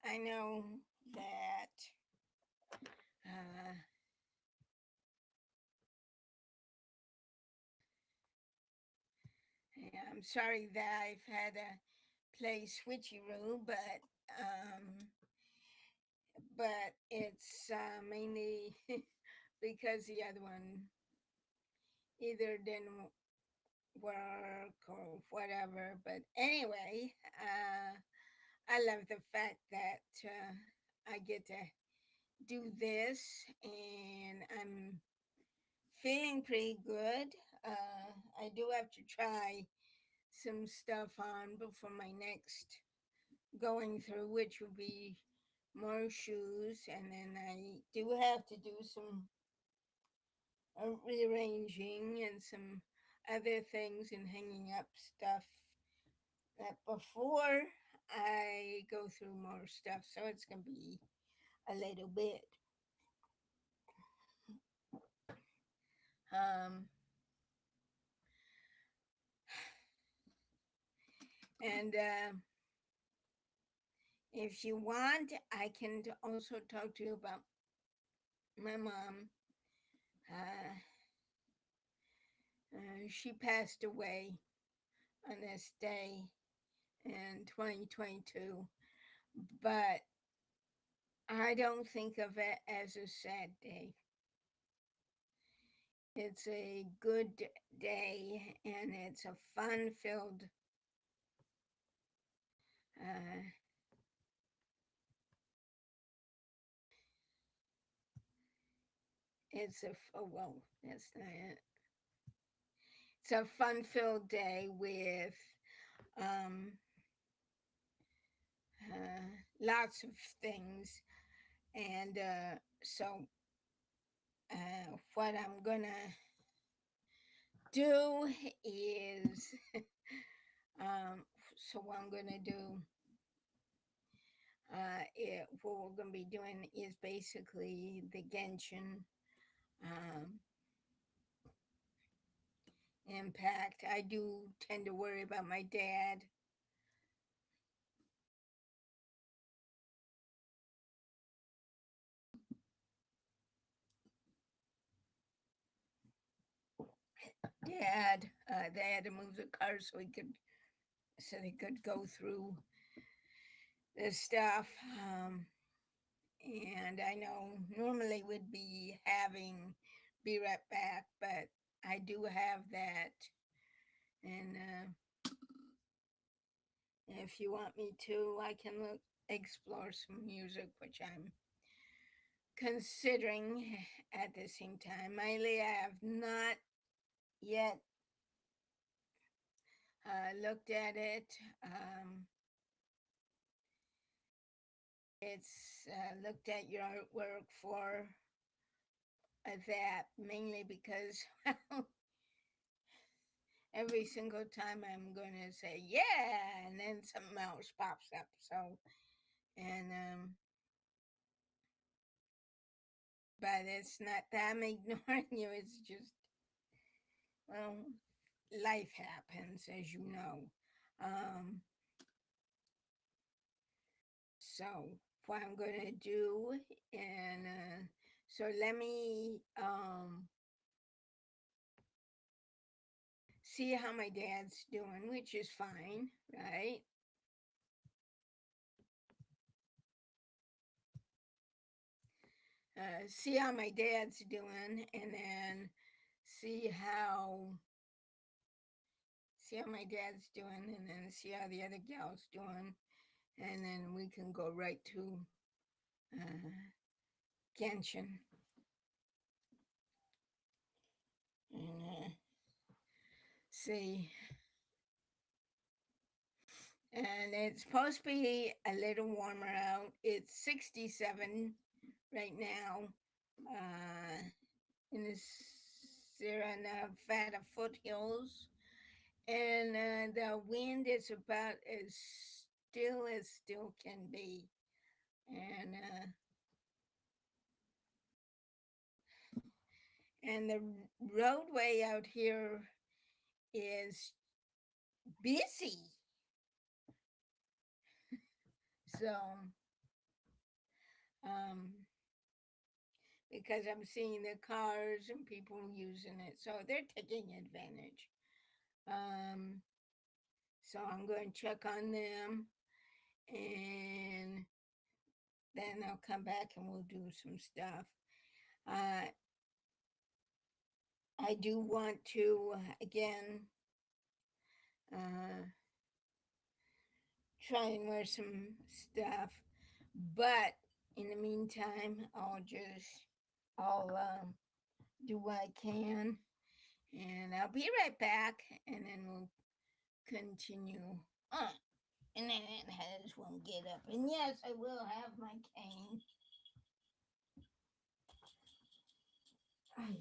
I know that uh, yeah, I'm sorry that I've had to play switcheroo, um, but it's mainly because the other one either didn't work or whatever. But anyway, I love the fact that I get to do this, and I'm feeling pretty good. I do have to try some stuff on before my next going through, which will be more shoes, and then I do have to do some rearranging and some other things and hanging up stuff that before I go through more stuff. So it's gonna be a little bit. Um, and if you want, I can also talk to you about my mom. Uh, she passed away on this day in 2022, but I don't think of it as a sad day. It's a good day and it's a fun filled uh, oh well, that's not it. It's a fun filled day with um, lots of things. And what I'm gonna do is, what I'm gonna do, what we're gonna be doing is basically the Genshin um, impact. I do tend to worry about my dad. They had to move the car so they could go through this stuff. And I know normally would be having be right back, but I do have that. And if you want me to, I can explore some music, which I'm considering at the same time. Mainly, I have not yet looked at it. It's looked at your artwork for that mainly because every single time I'm going to say, yeah, and then something else pops up. So, and, but it's not that I'm ignoring you. It's just, well, life happens, as you know. Um, so, what I'm going to do, and so let me see how my dad's doing, which is fine, right? See how my dad's doing, and then see how see how my dad's doing, and then see how the other gal's doing, and then we can go right to uh, Genshin and see. And it's supposed to be a little warmer out. It's 67 right now in the Sierra Nevada foothills. And the wind is about as still can be. And the roadway out here is busy. So um, because I'm seeing the cars and people using it, so they're taking advantage. Um, so I'm going to check on them, and then I'll come back and we'll do some stuff. Uh, I do want to again uh, try and wear some stuff, but in the meantime, I'll do what I can, and I'll be right back, and then we'll continue. Uh, and then Aunt Hez won't get up, and yes, I will have my cane. Ay.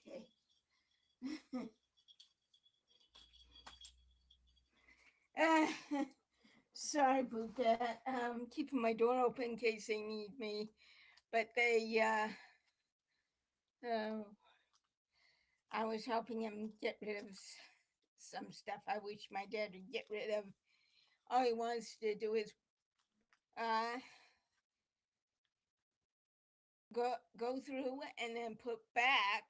Okay. Sorry about that. Keeping my door open in case they need me, but uh, I was helping him get rid of some stuff I wish my dad would get rid of. All he wants to do is uh, go through and then put back,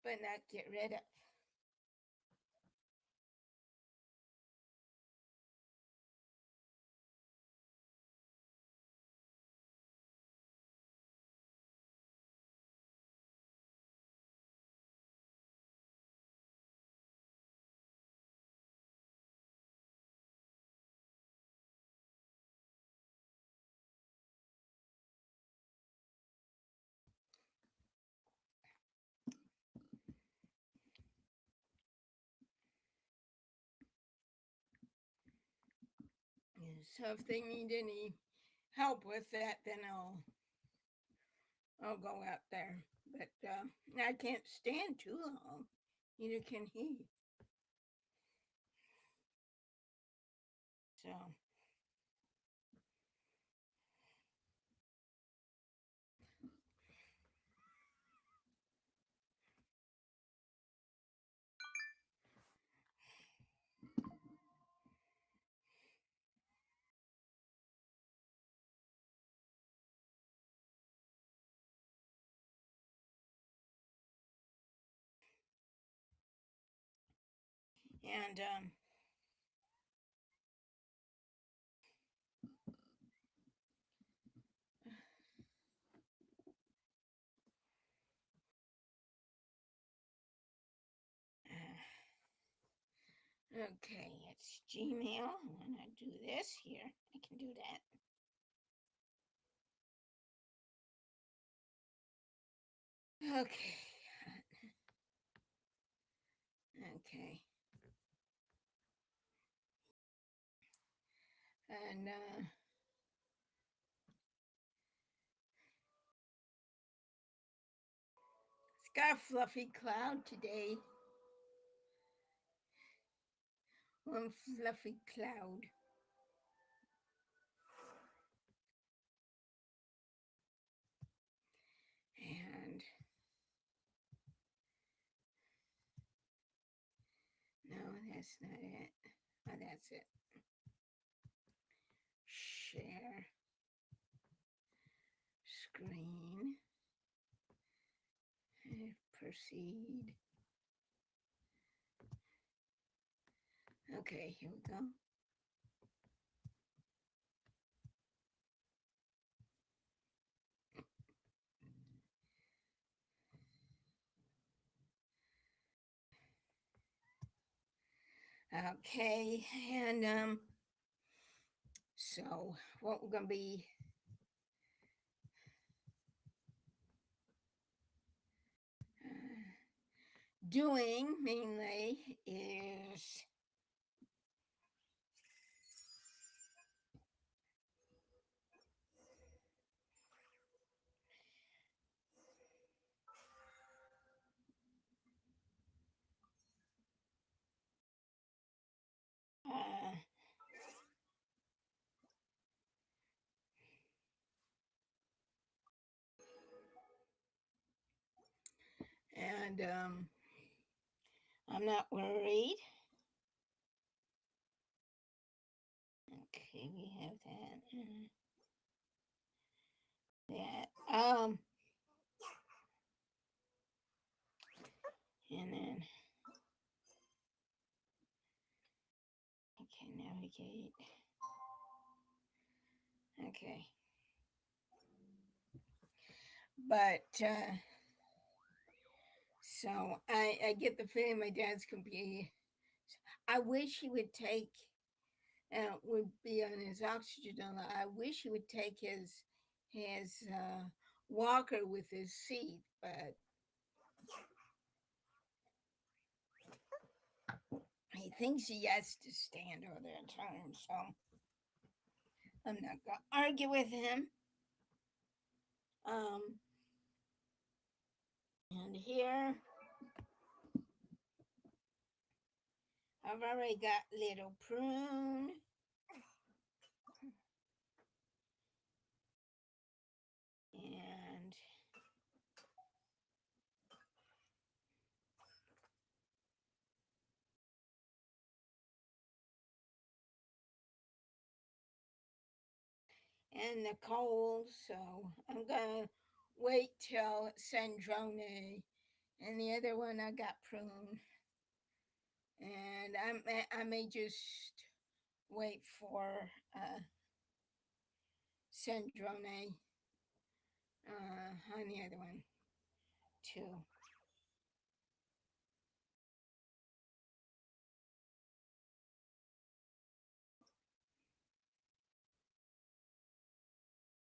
but not get rid of. So if they need any help with that, then I'll go out there. But I can't stand too long. Neither can he. So and okay, it's Gmail. I'm gonna do this here. I can do that. Okay. Okay. And it's got a fluffy cloud today. One fluffy cloud. And no, that's not it. Oh, that's it. Share screen. Proceed. Okay, here we go. Okay, and so what we're gonna be doing mainly is uh, and I'm not worried. Okay, we have that. That and then I can navigate. Okay, but so I get the feeling my dad's gonna be. I wish he would take would be on his oxygen. I wish he would take his walker with his seat, but he thinks he has to stand all the time. So I'm not gonna argue with him. Um, and here I've already got little prune. And Nicole, so I'm gonna wait till Sandrone, and the other one I got prune, and I may just wait for Sandrone on the other one too.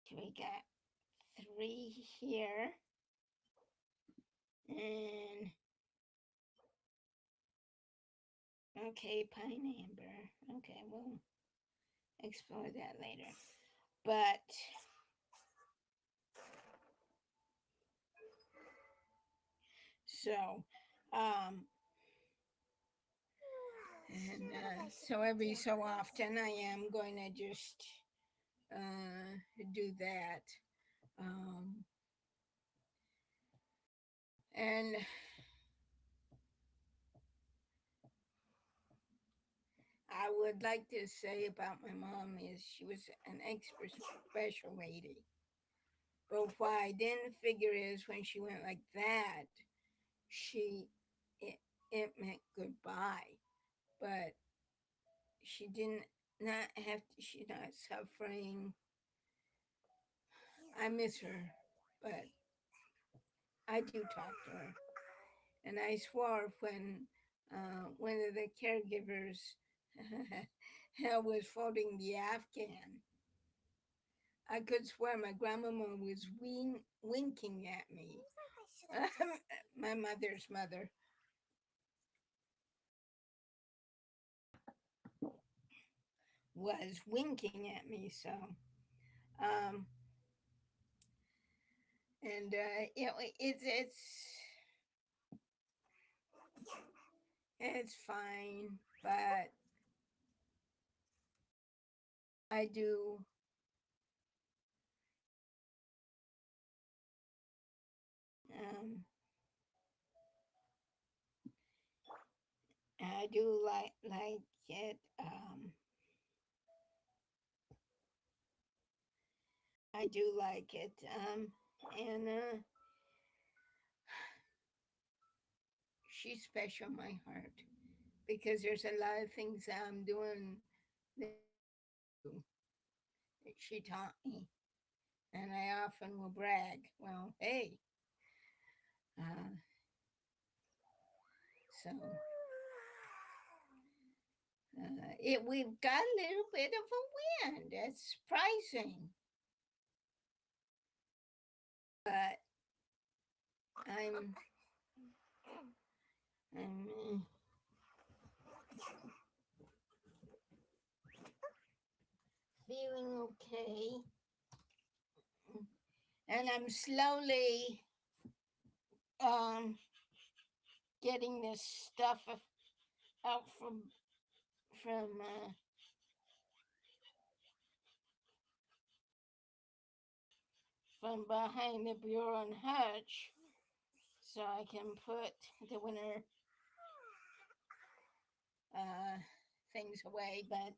So we got three here, and okay, pine amber. Okay, we'll explore that later. But so, and so every so often I am going to just do that. Um, and I would like to say about my mom is she was an extra special lady. But what I didn't figure is when she went like that, she it, it meant goodbye. But she didn't not have to, she's not suffering. I miss her, but I do talk to her. And I swore when one of the caregivers was folding the Afghan, I could swear my grandmama was winking at me. My mother's mother was winking at me. So, um, and it's fine, but I do um, I do like it. I do like it. And she's special in my heart because there's a lot of things that I'm doing that she taught me, and I often will brag. Well, hey, uh, so we've got a little bit of a wind. It's surprising, but I'm I'm feeling okay, and I'm slowly um getting this stuff out from from behind the bureau and hutch, so I can put the winter uh, things away, but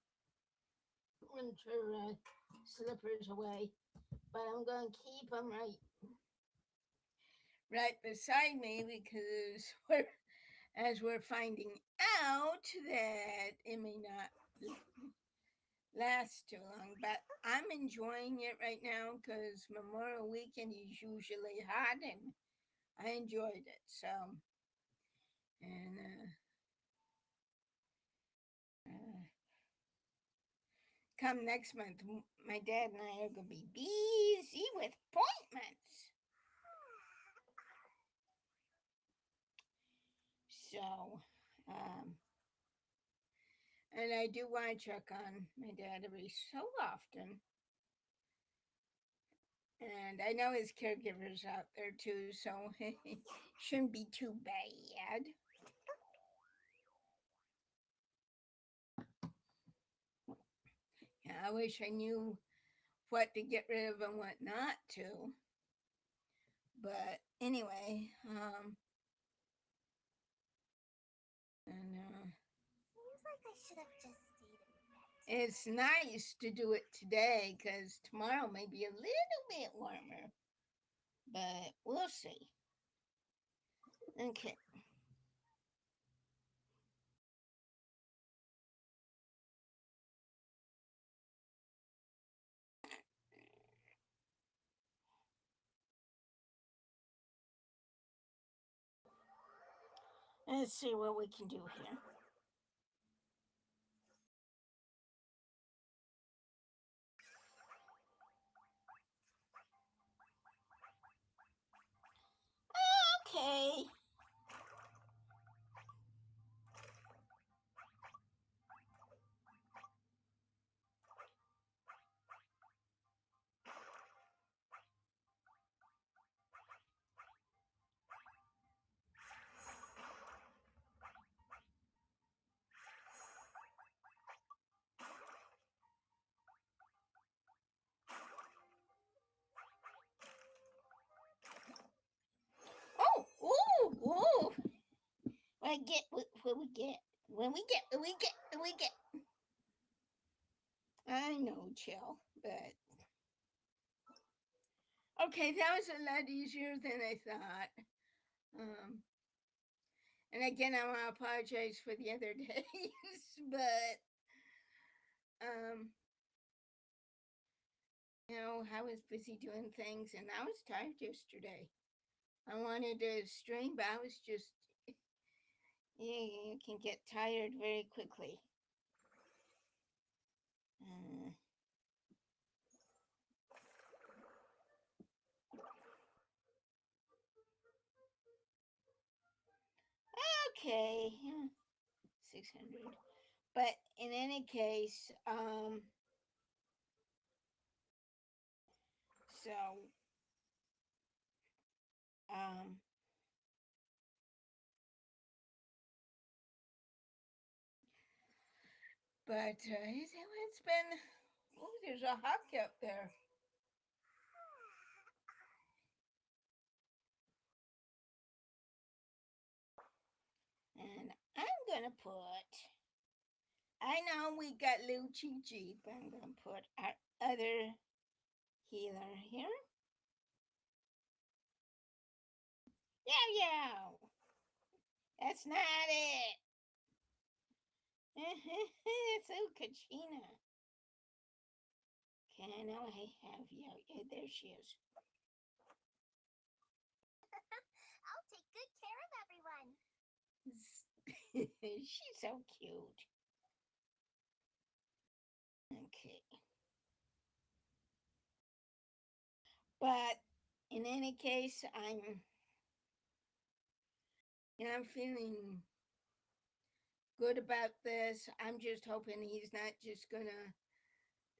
winter slippers away. But I'm going to keep them right beside me because we're finding out that it may not last too long. But I'm enjoying it right now because Memorial Weekend is usually hot, and I enjoyed it. So, and uh, come next month, my dad and I are going to be busy with appointments. So, um, and I do want to check on my dad every so often. And I know his caregiver's out there too, so shouldn't be too bad. Yeah, I wish I knew what to get rid of and what not to. But anyway, and Seems like I should have just stayed in bed. it's nice to do it today because tomorrow may be a little bit warmer, but we'll see. Okay. Let's see what we can do here. Okay. Oh, ooh, ooh. What get? What we get? When we get? We get? We get? I know, chill, but okay, that was a lot easier than I thought. Um, and again, I want to apologize for the other days, but um, I was busy doing things, and I was tired yesterday. I wanted to stream, but I was just you can get tired very quickly. Uh, okay, yeah, 600. But in any case, so um, but it's been. Oh, there's a hawk up there, and I'm gonna put. I know we got Liu Chi, but I'm gonna put our other healer here. Yeah, yeah. That's not it. It's Kachina. Okay, now I have yeah, yeah. There she is. I'll take good care of everyone. She's so cute. Okay, but in any case, I'm feeling good about this. I'm just hoping he's not just gonna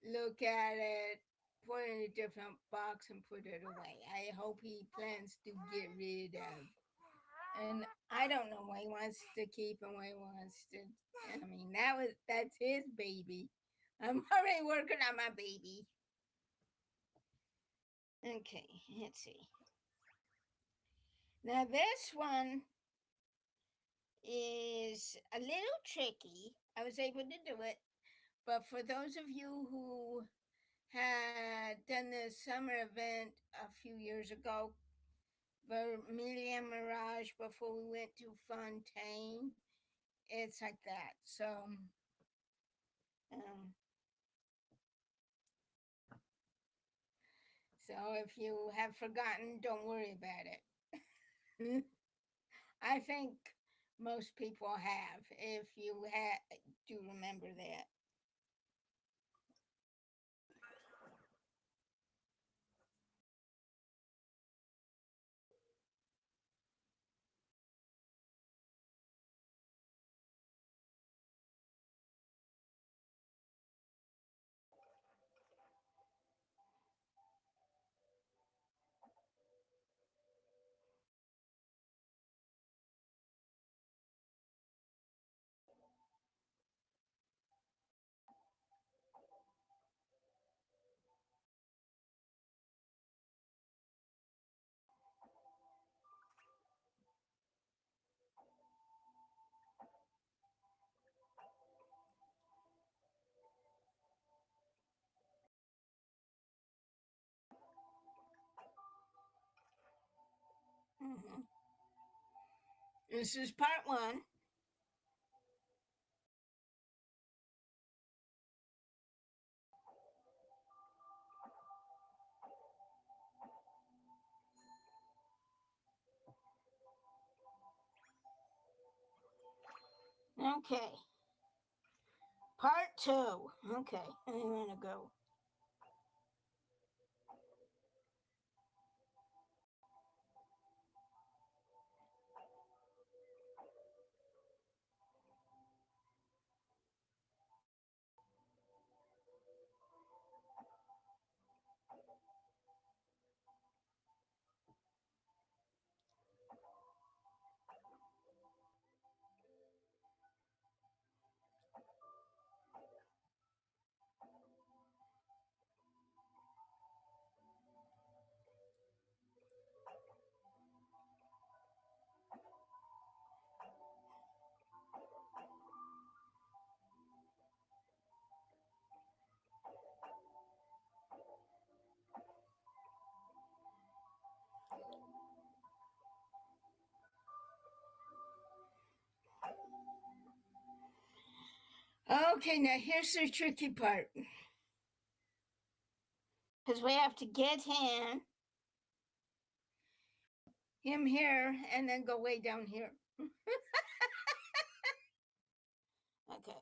look at it, put it in a different box, and put it away. I hope he plans to get rid of. And I don't know why he wants to keep and why he wants to. I mean, that's his baby. I'm already working on my baby. Okay, let's see. Now this one is a little tricky. I was able to do it, but for those of you who had done this summer event a few years ago, Vermilion Mirage, before we went to Fontaine, it's like that. Um, so if you have forgotten, don't worry about it. I think most people have, if you do remember that. This is part one. Okay. Part two. Okay. I want to go. Okay, now here's the tricky part. Because we have to get him here and then go way down here. Okay.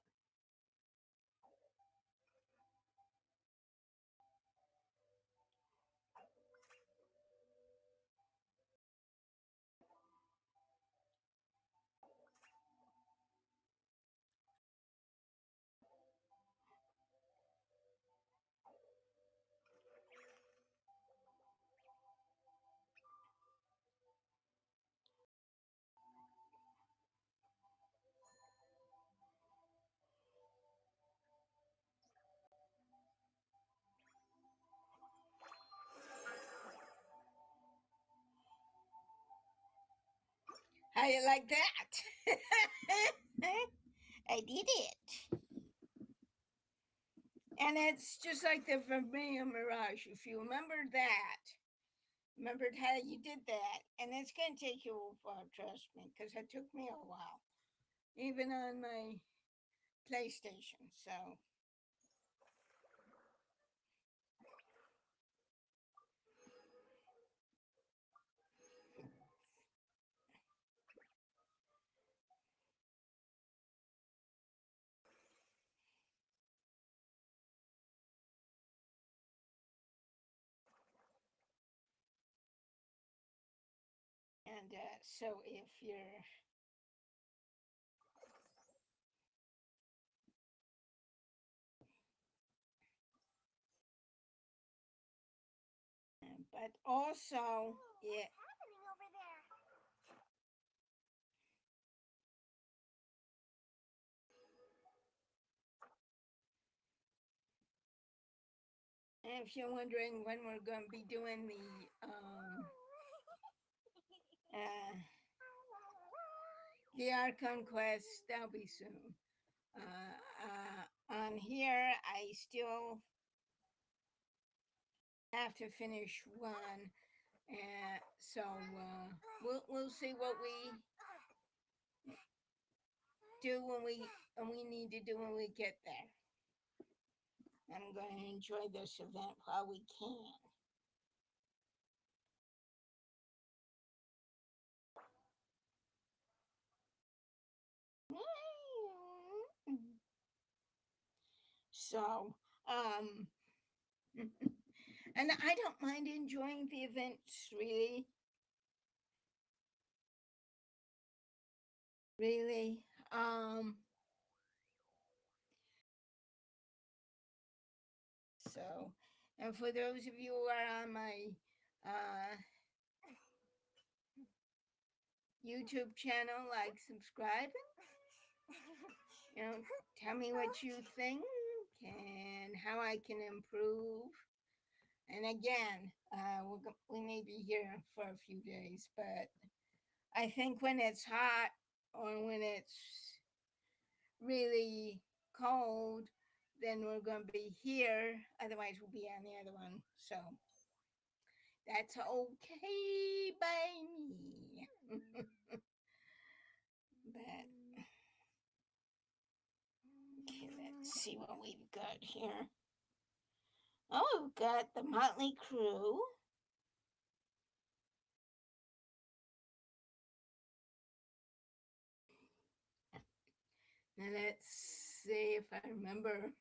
How you like that? I did it. And it's just like the Vermilion Mirage. If you remembered how you did that, and it's going to take you a while, trust me, because it took me a while, even on my PlayStation. So, and so if you're but also yeah, What's happening over there? if you're wondering when we're going to be doing uh, the Archon quest, that'll be soon. On here, I still have to finish one, and so we'll see what we do when we need to do when we get there. I'm going to enjoy this event while we can. So, and I don't mind enjoying the events, really. Really. So, and for those of you who are on my uh, YouTube channel, like, subscribe, tell me what you think and how I can improve. And again, we may be here for a few days, but I think when it's hot or when it's really cold, then we're going to be here. Otherwise, we'll be on the other one. So that's okay by me. see what we've got here. Oh, we've got the Motley Crew. Now let's see if I remember.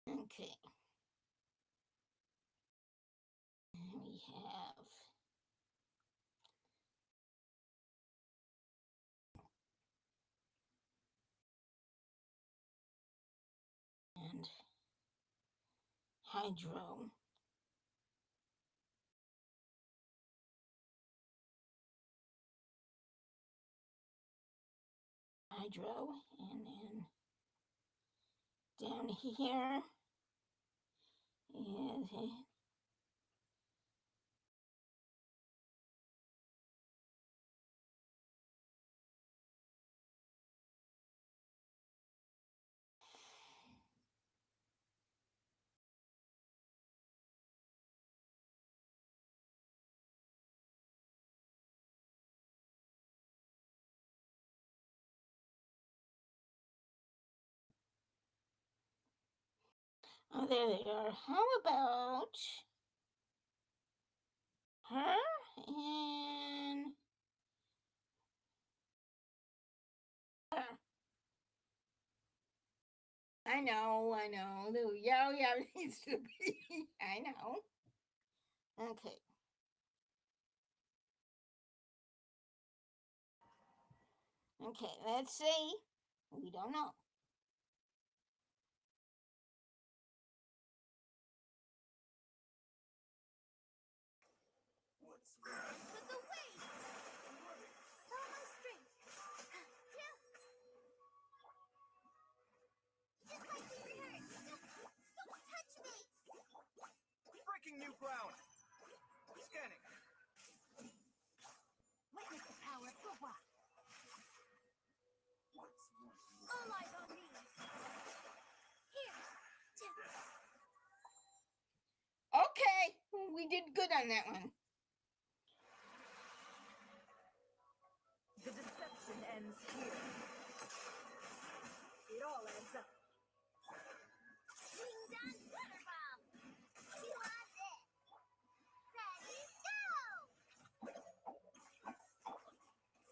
Okay. And we have and Hydro. Hydro, and then down here is oh, there they are. How about her and her? I know. Little Yao Yao needs to be. I know. Okay. Okay, let's see. We don't know. With the weight! All my strength! Yeah. Just like we rehearsed! Don't touch me! Breaking new ground. Scanning. Witness the power of the rock. All eyes on me. Here. Okay, we did good on that one. The deception ends here. It all adds up. Wings on water bomb. You are it. Ready, go!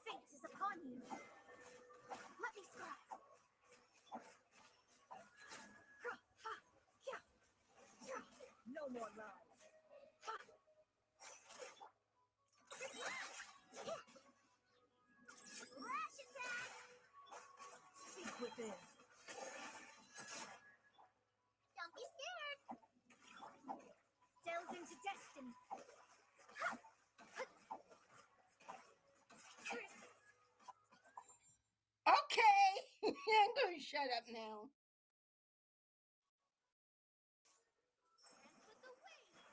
Fate is upon you. Let me scribe. No more lies. Flash attack! Seek within. Don't be scared. Delve into destiny. Okay, I'm going to shut up now. Dance with the waves.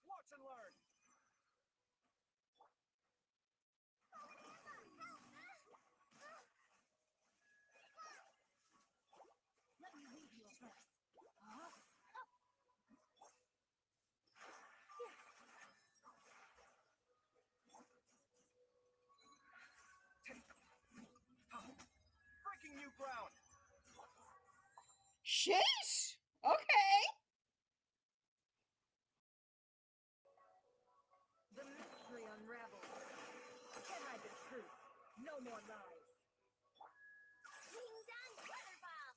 Watch and learn. Let me read your verse. Breaking new ground. Sheesh. Okay. The mystery unravels. Can I the truth? No more lies. Wings on water bomb.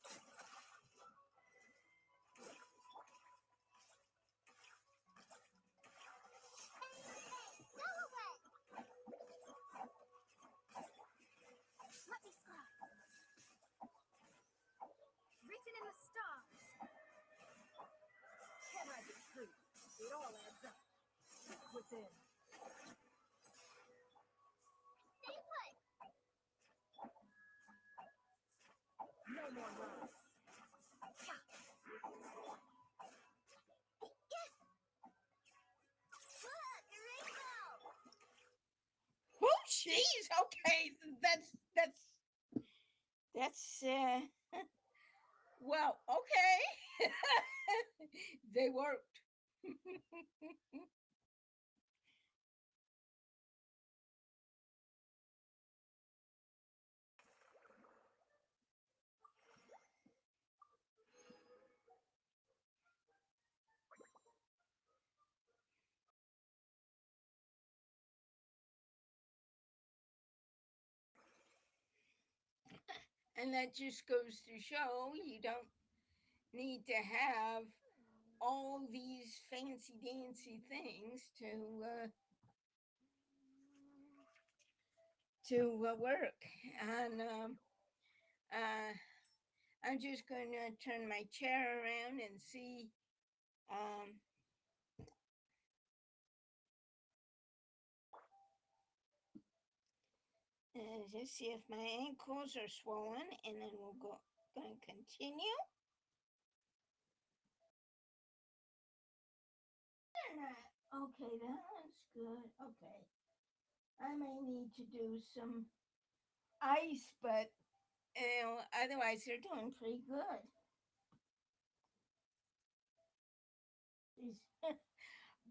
Go away. Let me scribe. Written in the stars. Can I the truth? It all adds up. Seek within. Stay put. No more lies. Look, a rainbow. Oh, jeez. Okay, that's well, okay. They worked. And that just goes to show you don't need to have all these fancy dancy things to work. And uh, I'm just going to turn my chair around and see. Um, just see if my ankles are swollen, and then we'll going to continue. Okay, that's good. Okay, I may need to do some ice, but otherwise they're doing pretty good.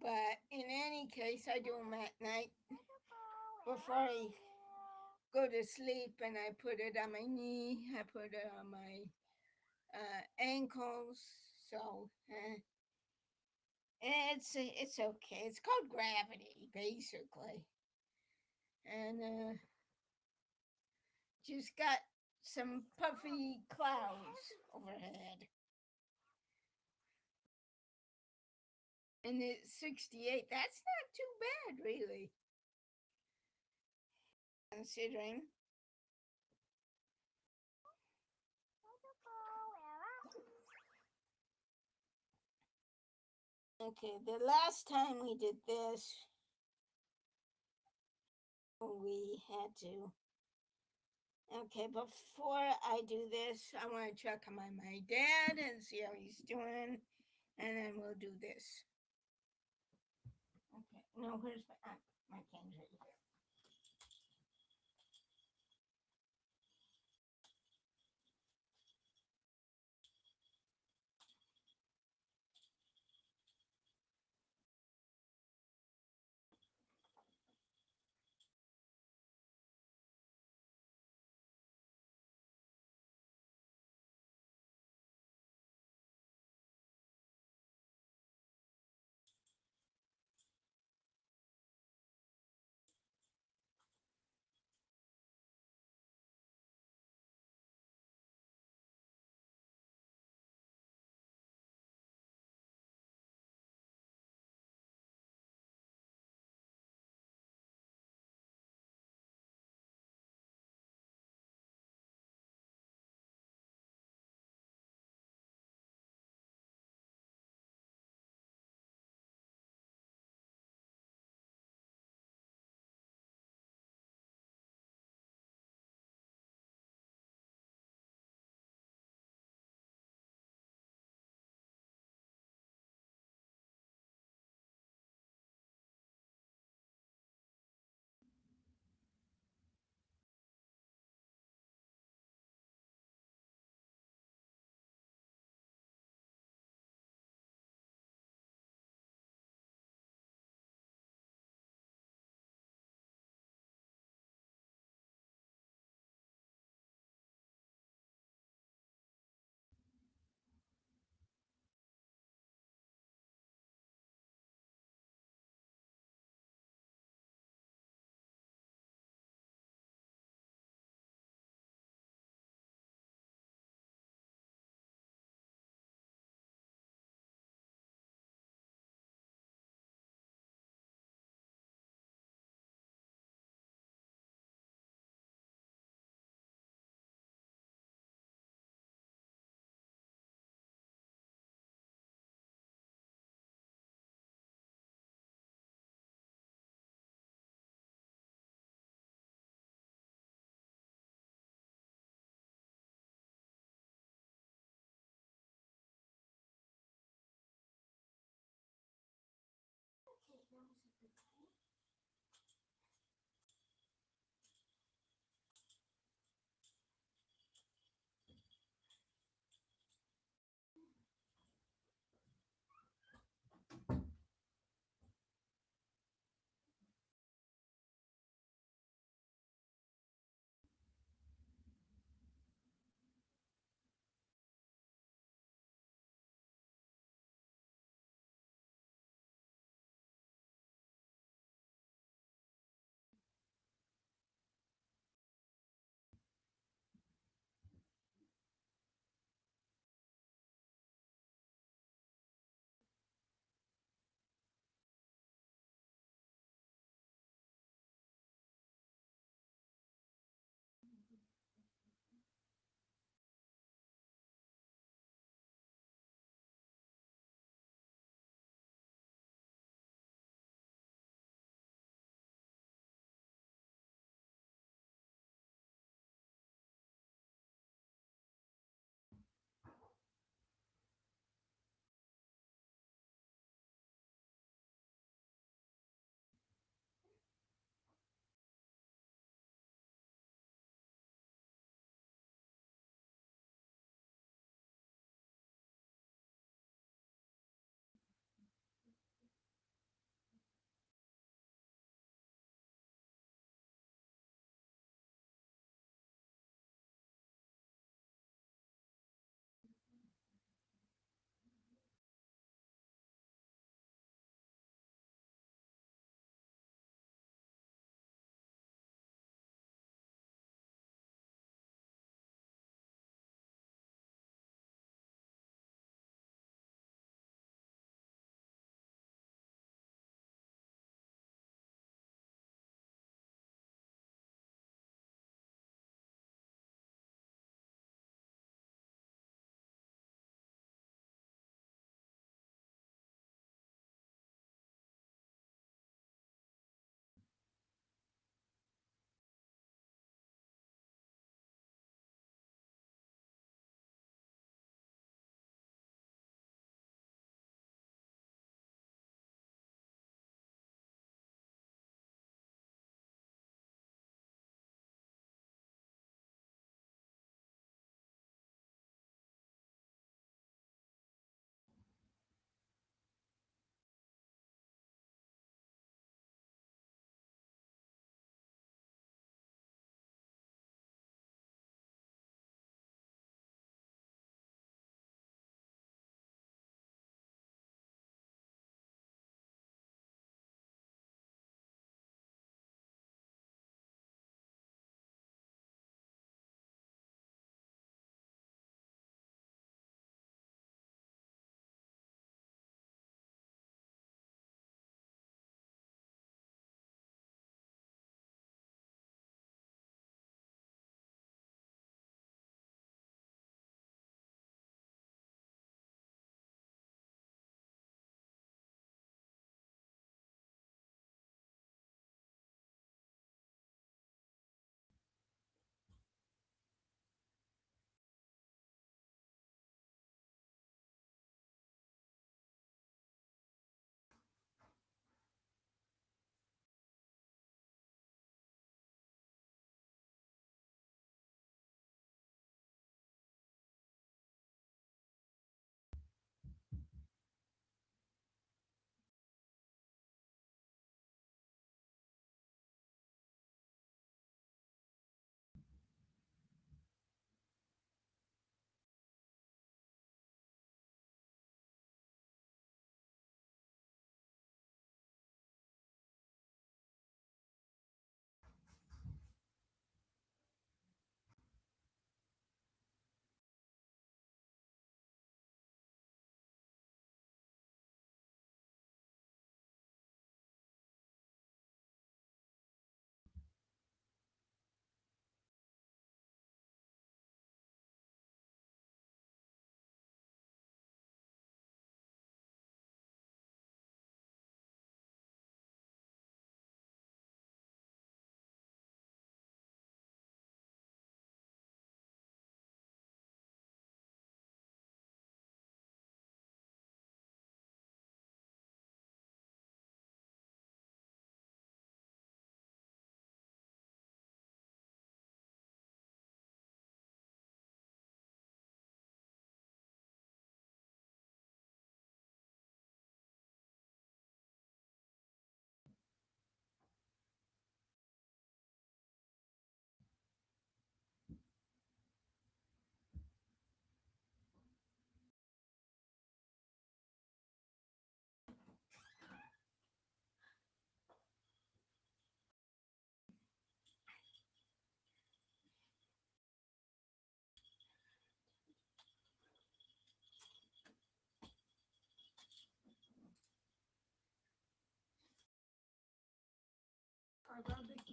But in any case, I do them at night before I go to sleep, and I put it on my knee. I put it on my ankles. So it's okay. It's called gravity, basically, and just got some puffy clouds overhead. And it's 68. That's not too bad, really, considering. Okay, the last time we did this, we had to. Okay, before I do this, I want to check on my dad and see how he's doing, and then we'll do this. Okay, no, where's my can's right here.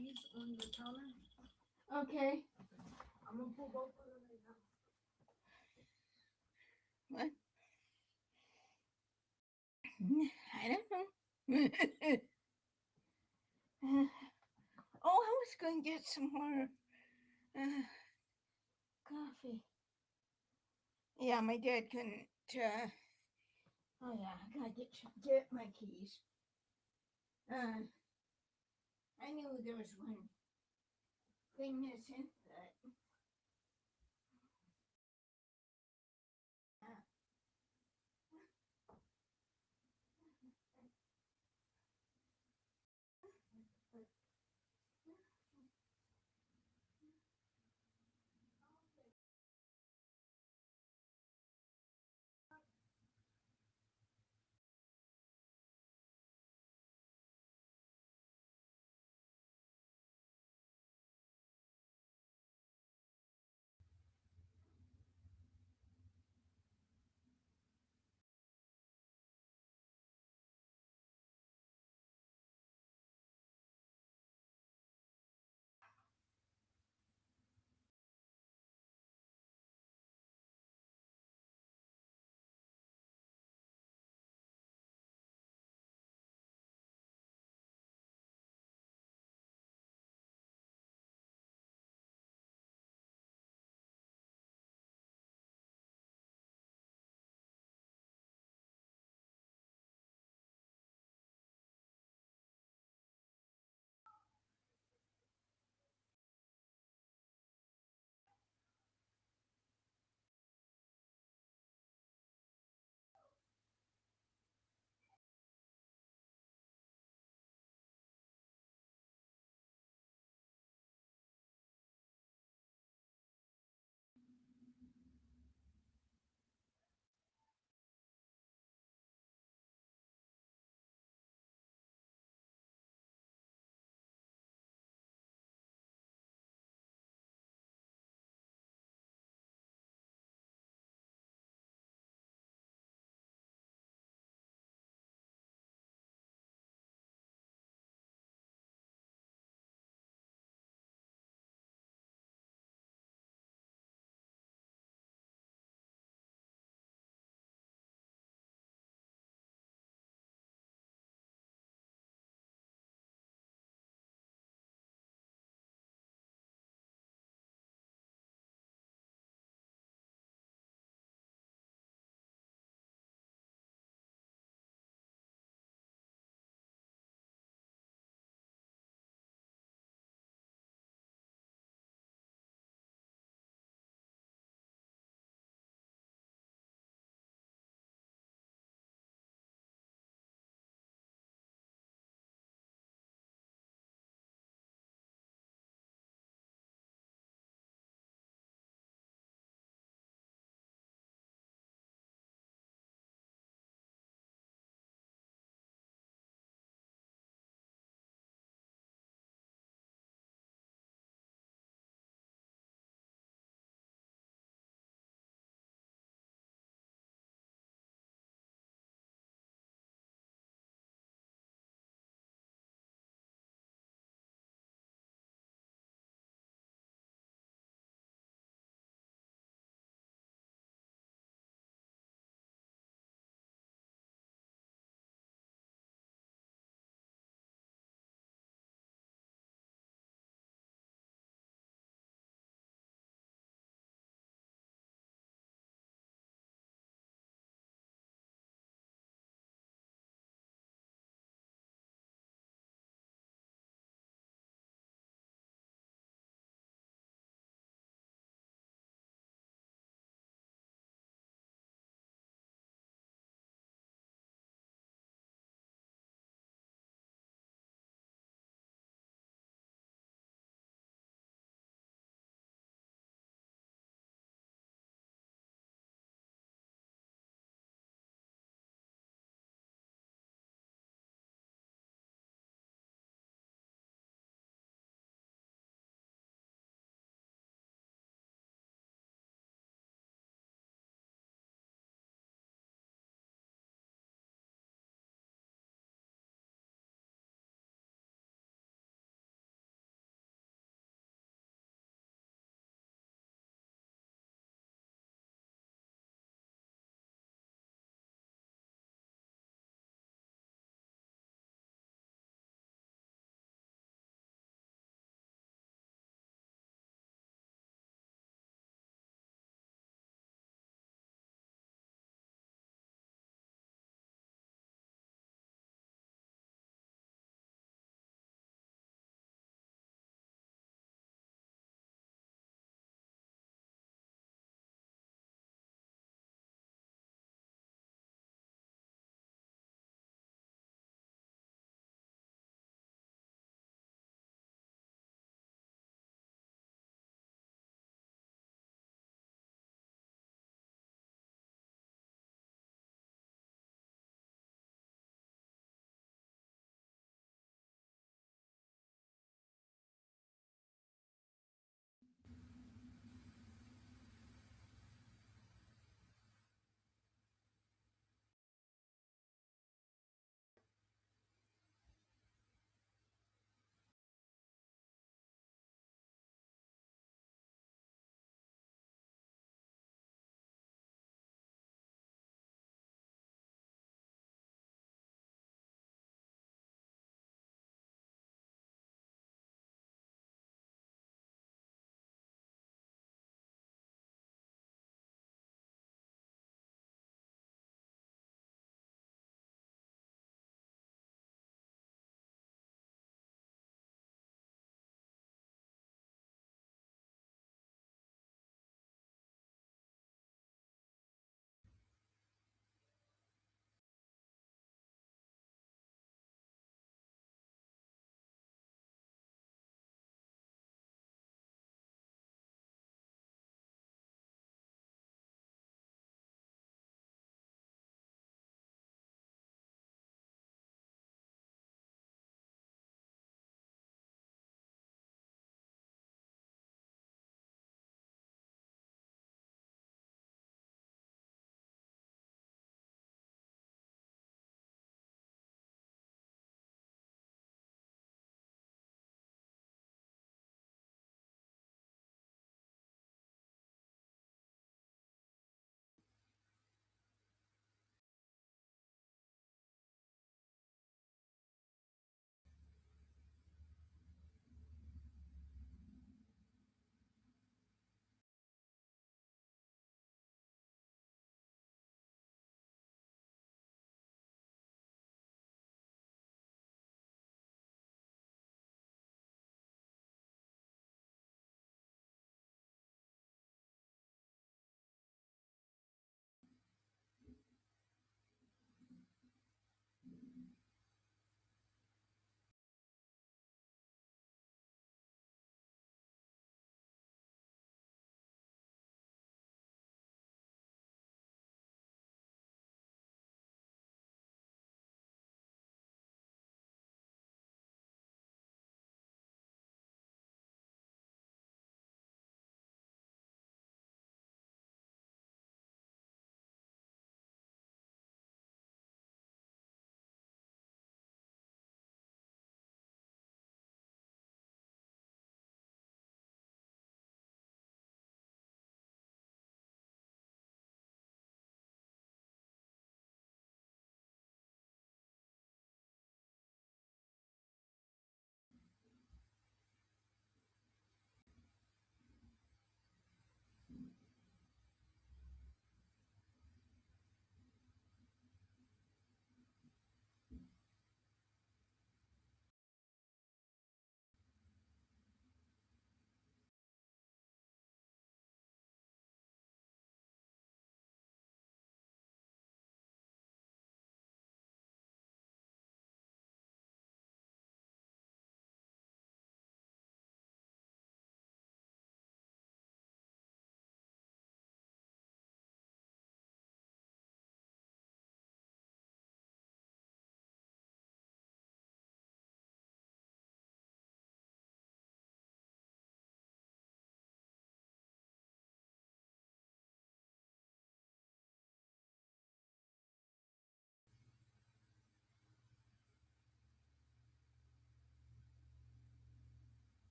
keys on the counter. Okay. I'm gonna pull both of them right now. What? I don't know. Oh, I was going to get some more coffee. Yeah, my dad couldn't. Oh yeah, I gotta get my keys. I knew there was one thing missing, but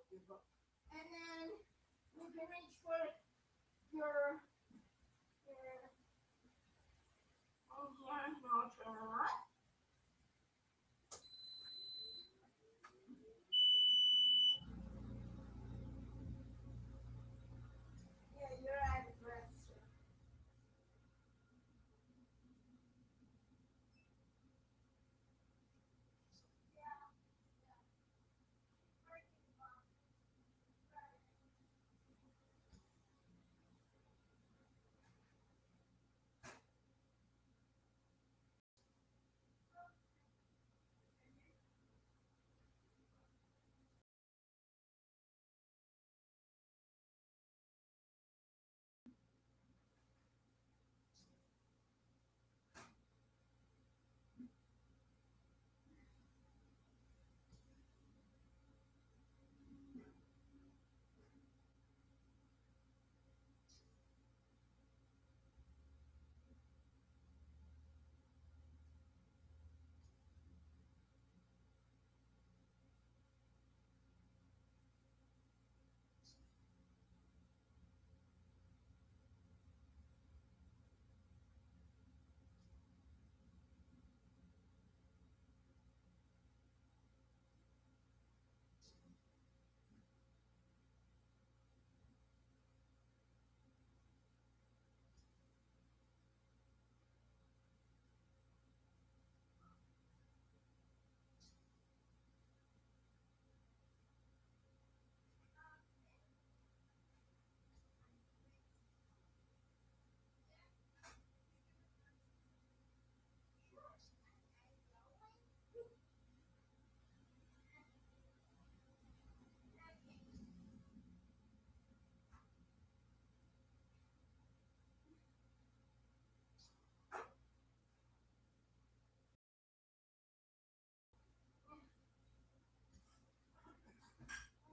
And then you can reach for your oh yeah, no, turn around. Yeah, you're out of breath, sir.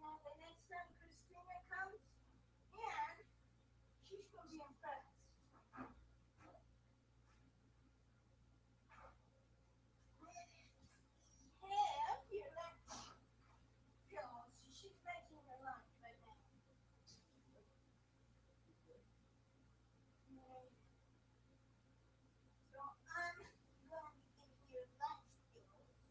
And the next time Christina comes in, she's gonna be impressed. Have your lunch pills. She's making her lunch right now. So I'm going to give you lunch pills.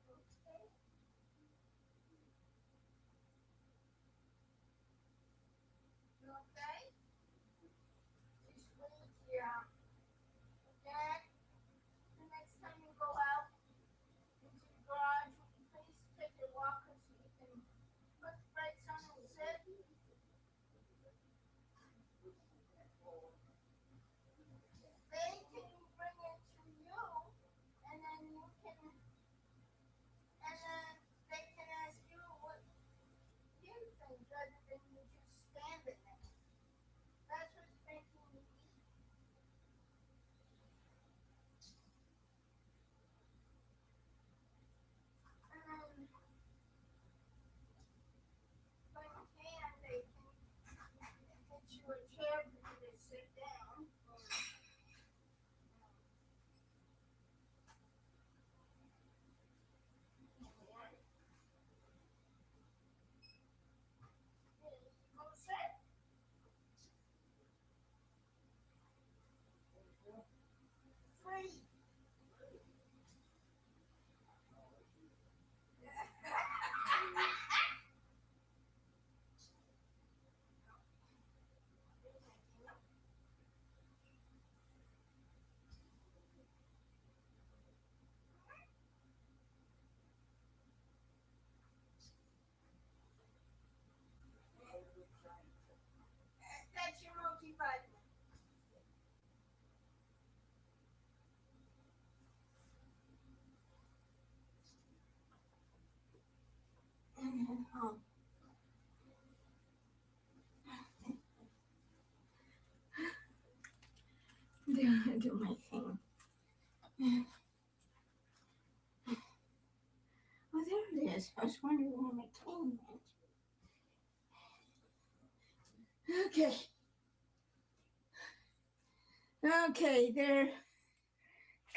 Okay. You okay? Just wait here. Okay? The next time you go out into the garage, please take your walker so you can put the brakes on and sit. They can bring it to you, and then you can, and then they can ask you what you think rather than you just standing there. That's what's making me eat. And then, when you can, they can get you a chair for you to sit down. Go sit. Free. That's your multivitamin. And then do my thing. Oh, there it is. I was wondering where my phone went. Okay. Okay, they're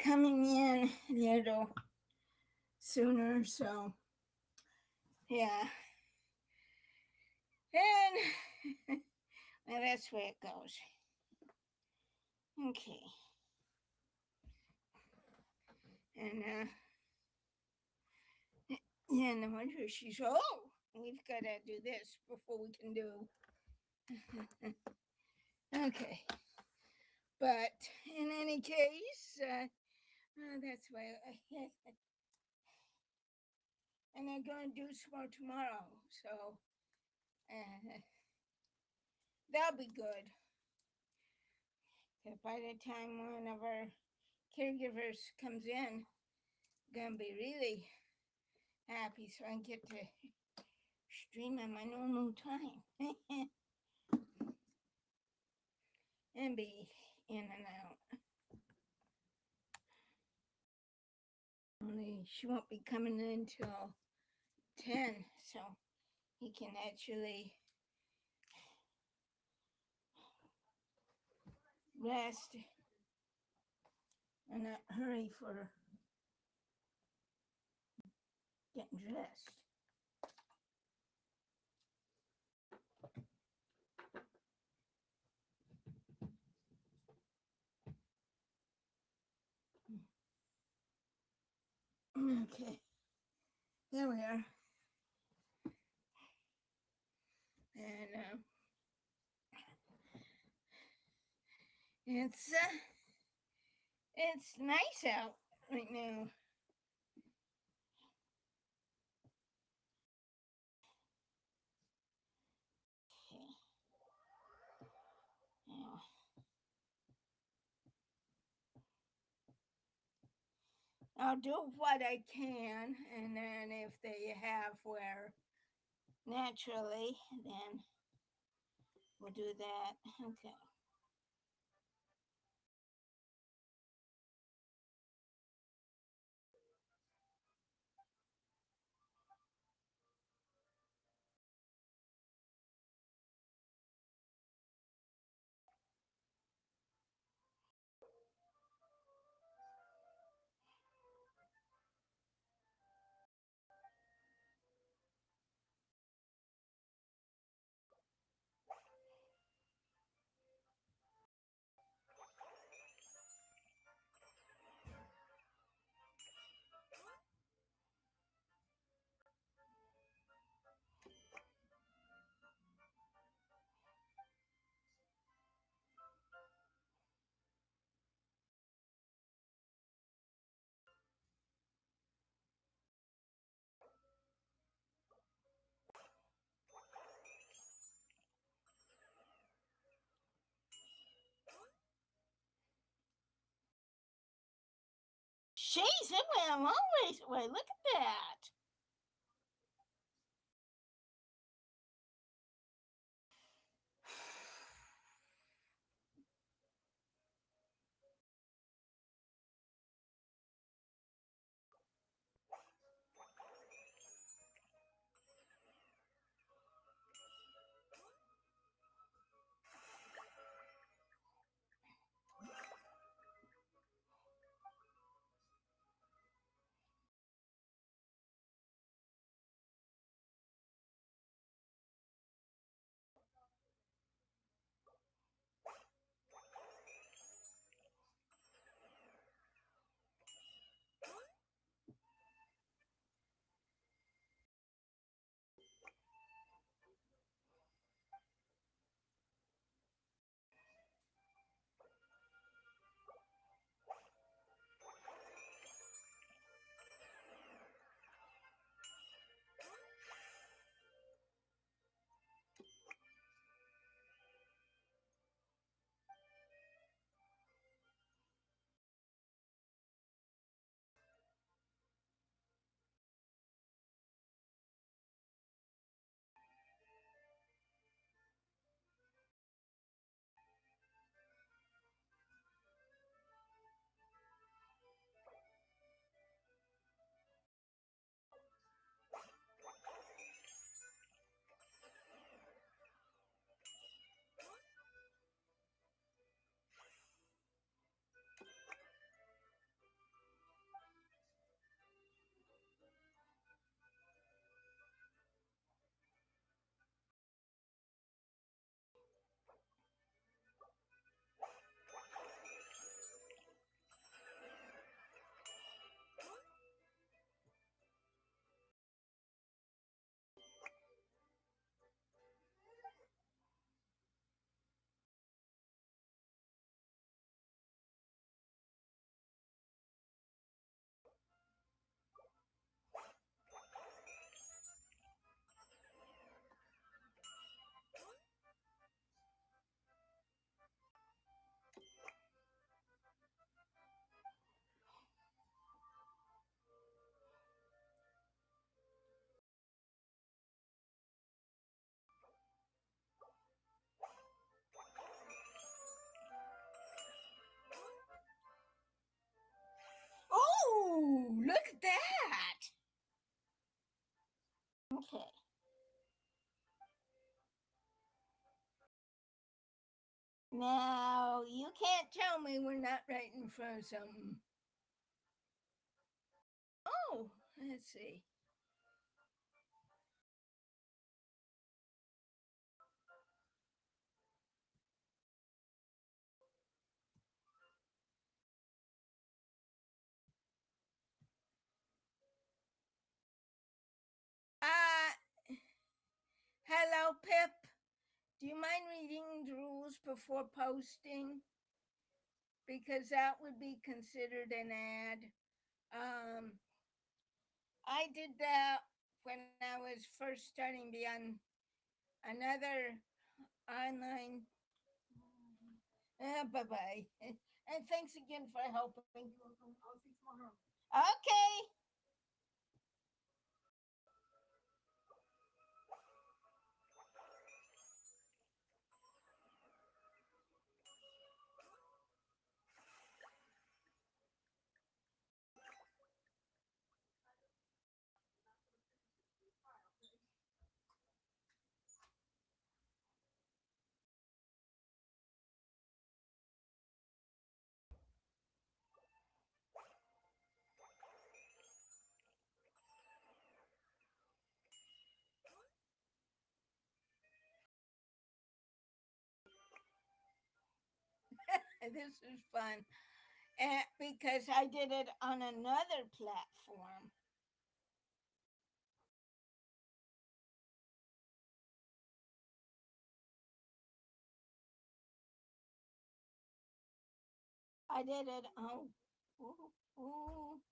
coming in a little sooner, so yeah. And well, that's where it goes. Okay. And yeah, and the wonder she's we've got to do this before we can do. Okay. But in any case, that's why. And they're going to do some more tomorrow, so that'll be good. Because by the time one of our caregivers comes in, I'm gonna be really happy, so I get to stream at my normal time and be in and out. Only she won't be coming in till 10, so he can actually rest and not hurry for getting dressed. Okay, there we are. And it's nice out right now. Okay. Yeah. I'll do what I can, and then if they have where naturally, then we'll do that. Okay. Jeez, it went a long ways away. Look at that. tell me we're not right in front of something. Oh, let's see. Hello, Pip. Do you mind reading the rules before posting? Because that would be considered an ad. Um, I did that when I was first starting to be on another online. Bye bye. And thanks again for helping. I'll see you tomorrow. Okay. This is fun. Because I did it on another platform. I did it. Oh,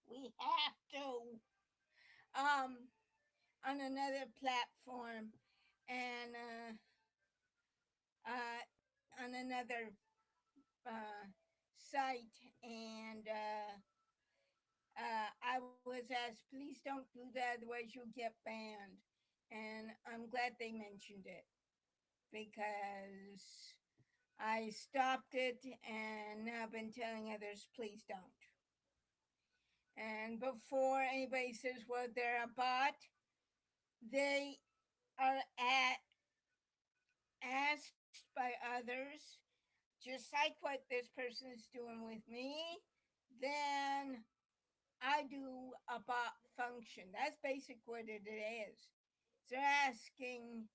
we have to. On another platform, and on another site, and I was asked, please don't do that, otherwise you'll get banned. And I'm glad they mentioned it because I stopped it, and now I've been telling others, please don't. And before anybody says, well, they're a bot, they are asked by others, just like what this person is doing with me, then I do a bot function. That's basically what it is. They're asking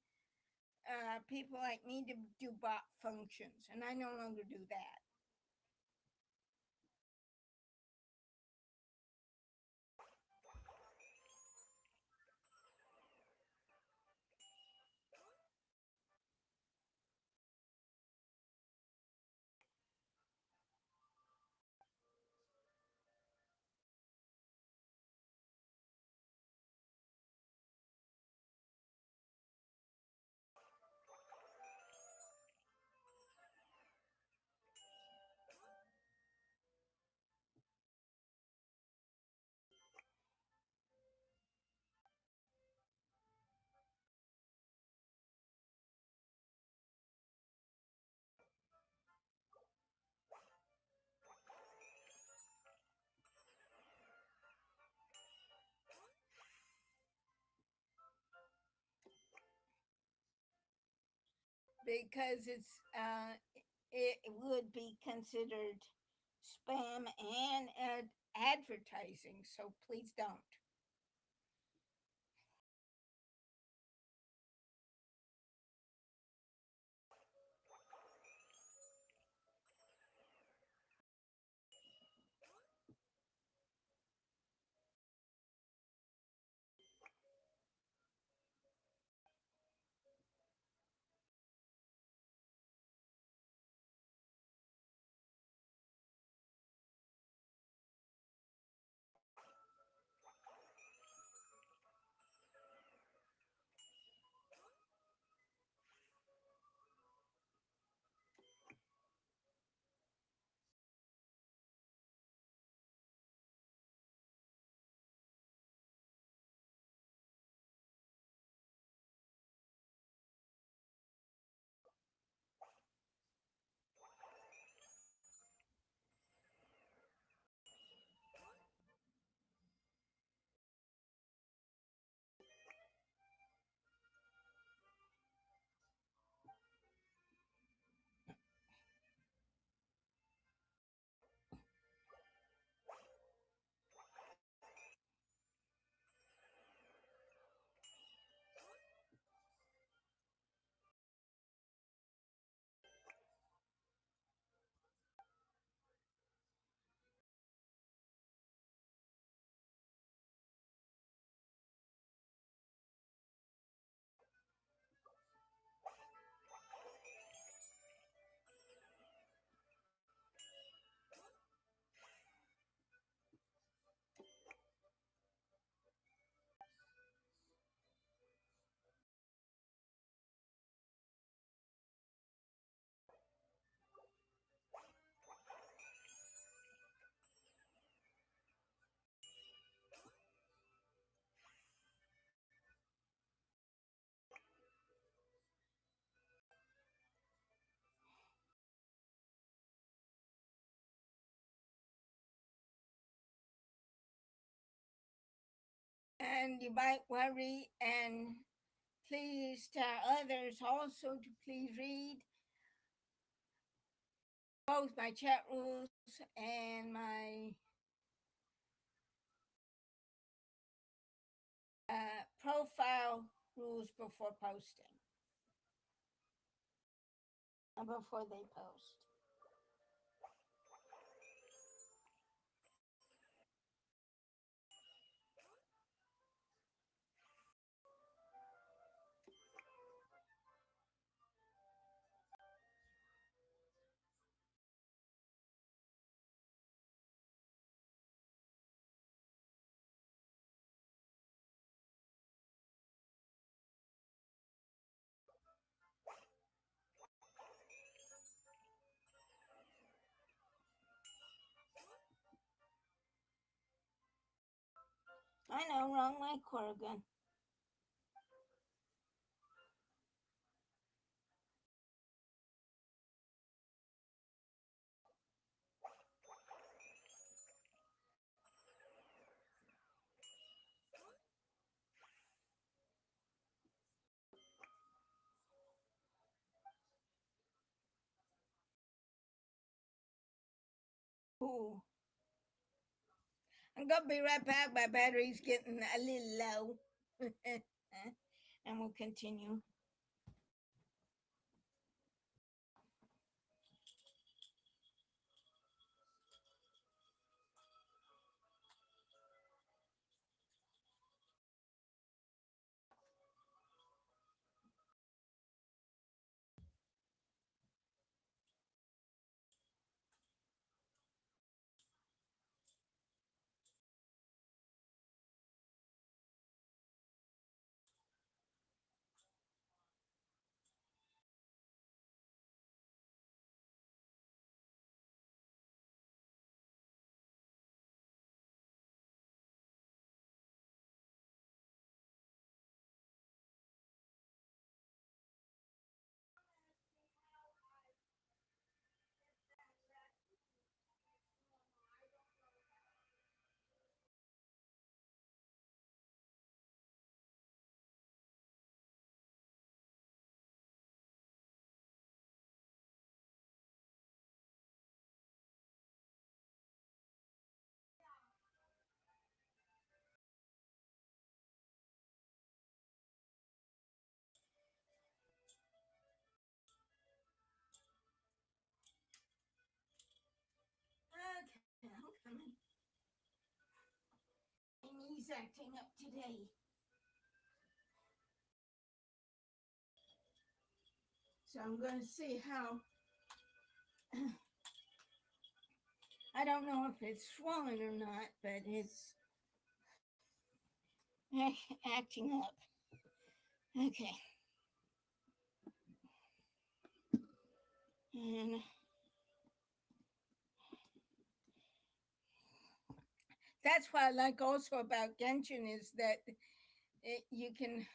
people like me to do bot functions, and I no longer do that. Because it would be considered spam and advertising. So please don't. And you might worry, and please tell others also to please read both my chat rules and my profile rules before posting, before they post. I know, wrong mic again. Ooh. I'm gonna be right back. My battery's getting a little low. And we'll continue. Okay, I'm coming. My knee's acting up today. So I'm going to see how. I don't know if it's swollen or not, but it's acting up. Okay. And that's what I like also about Genshin is that you can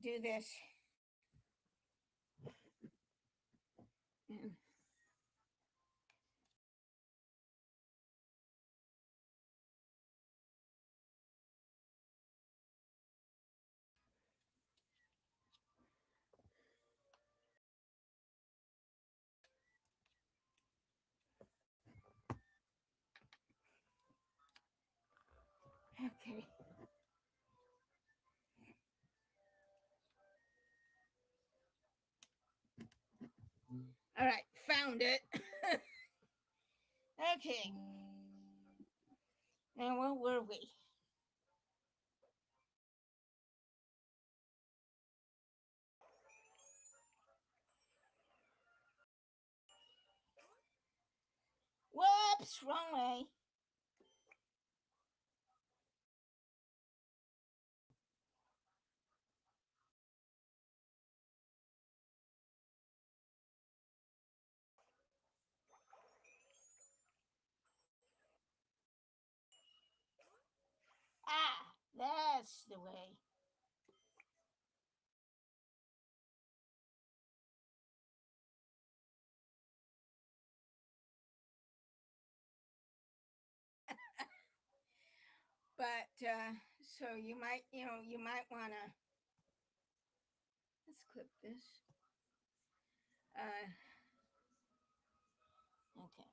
do this. And okay. All right, found it. Okay. Now, where were we? Whoops, wrong way. Ah, that's the way. But So you might, you might want to, let's clip this. Okay.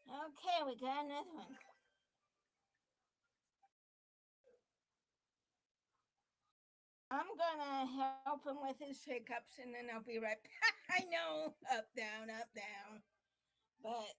Okay, we got another one. I'm gonna help him with his hiccups and then I'll be right back. I know, up, down, up, down. But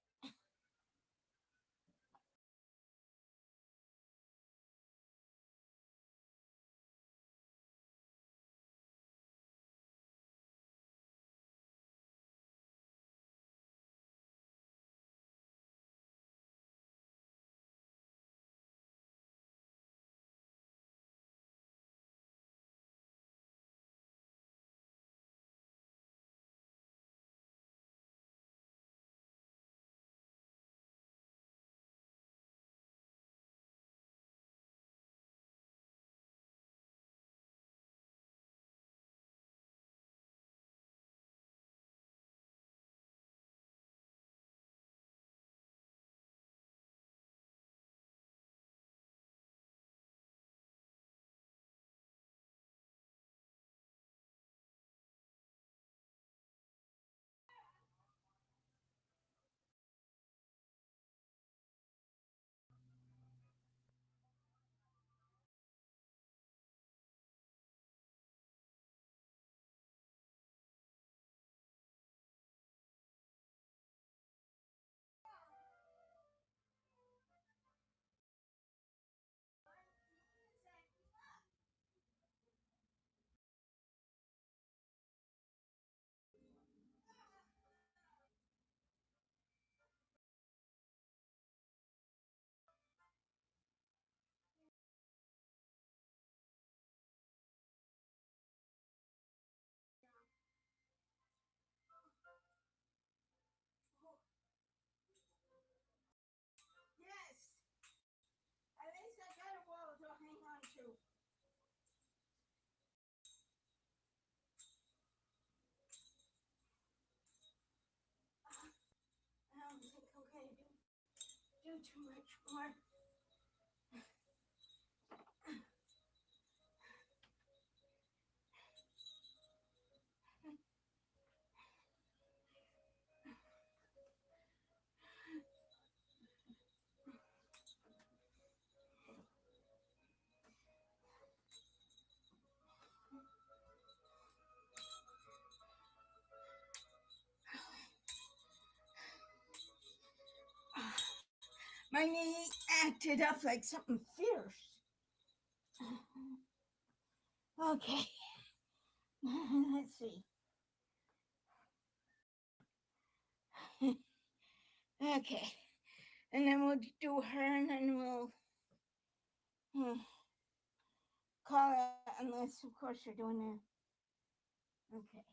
yes, at least I got a wall to hang on to. I don't think okay to do too much more. My knee acted up like something fierce. Okay, let's see. Okay, and then we'll do her and then we'll call it, unless, of course, you're doing it. Okay.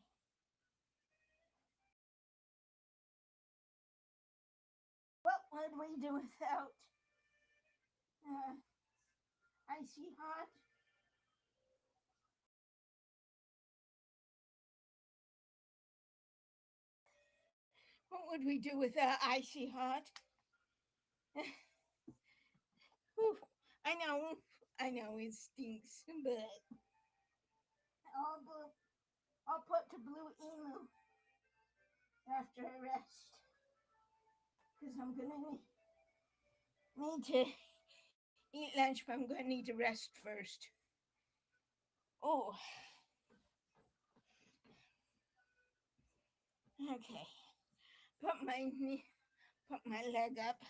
What would we do without icy hot? What would we do without icy hot? Whew, I know it stinks, but I'll, I'll put to blue emu after I rest. Because I'm gonna need to eat lunch, but I'm gonna need to rest first. Oh, okay. Put my leg up.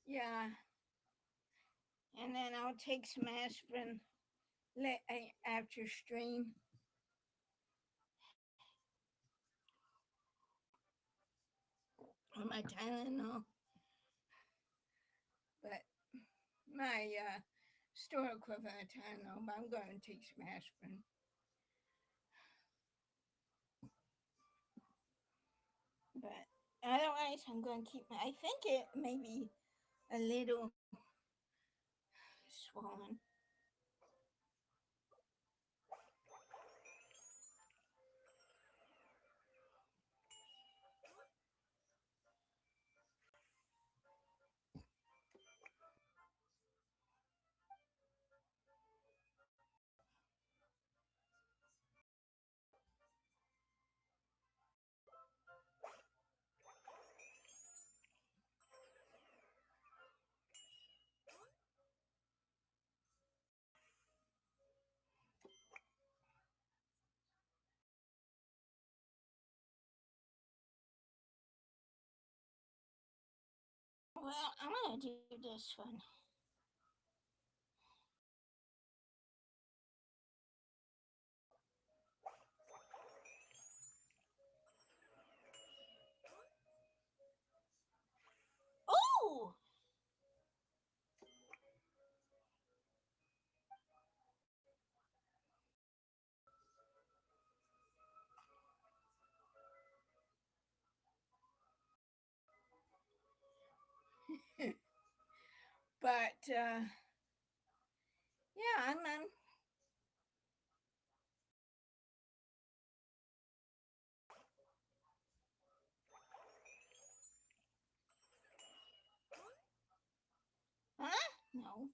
Yeah, and then I'll take some aspirin after stream. Or my Tylenol, but my store equivalent Tylenol. But I'm going to take some aspirin. But otherwise, I'm going to keep my. I think it may be a little swollen. Well, I'm going to do this one. Oh! But yeah, I'm huh? No.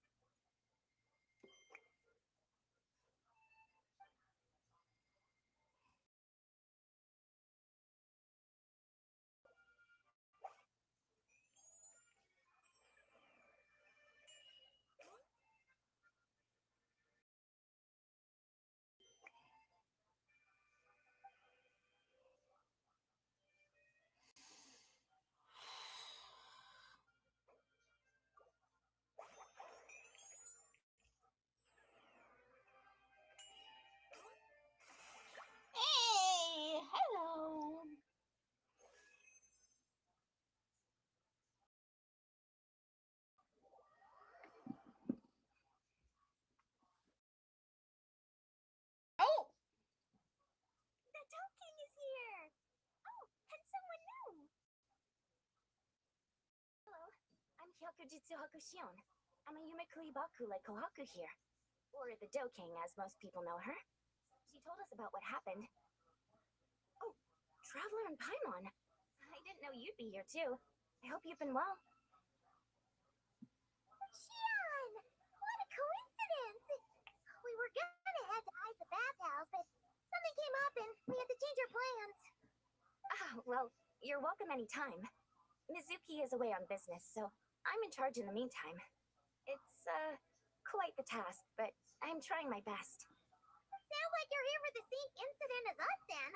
Hey, hello. Oh, The Dome King is here! Oh, and someone new! Hello, I'm Hyokujitsu Hakushion. I'm a Yumekui Baku like Kohaku here. Or the Doe King, as most people know her. She told us about what happened. Oh, Traveler and Paimon. I didn't know you'd be here too. I hope you've been well. Shion! What a coincidence! We were gonna head to Ice Bathhouse, but something came up and we had to change our plans. Ah, well, you're welcome anytime. Mizuki is away on business, so I'm in charge in the meantime. It's, quite the task, but I'm trying my best. Sounds like you're here for the same incident as us, then.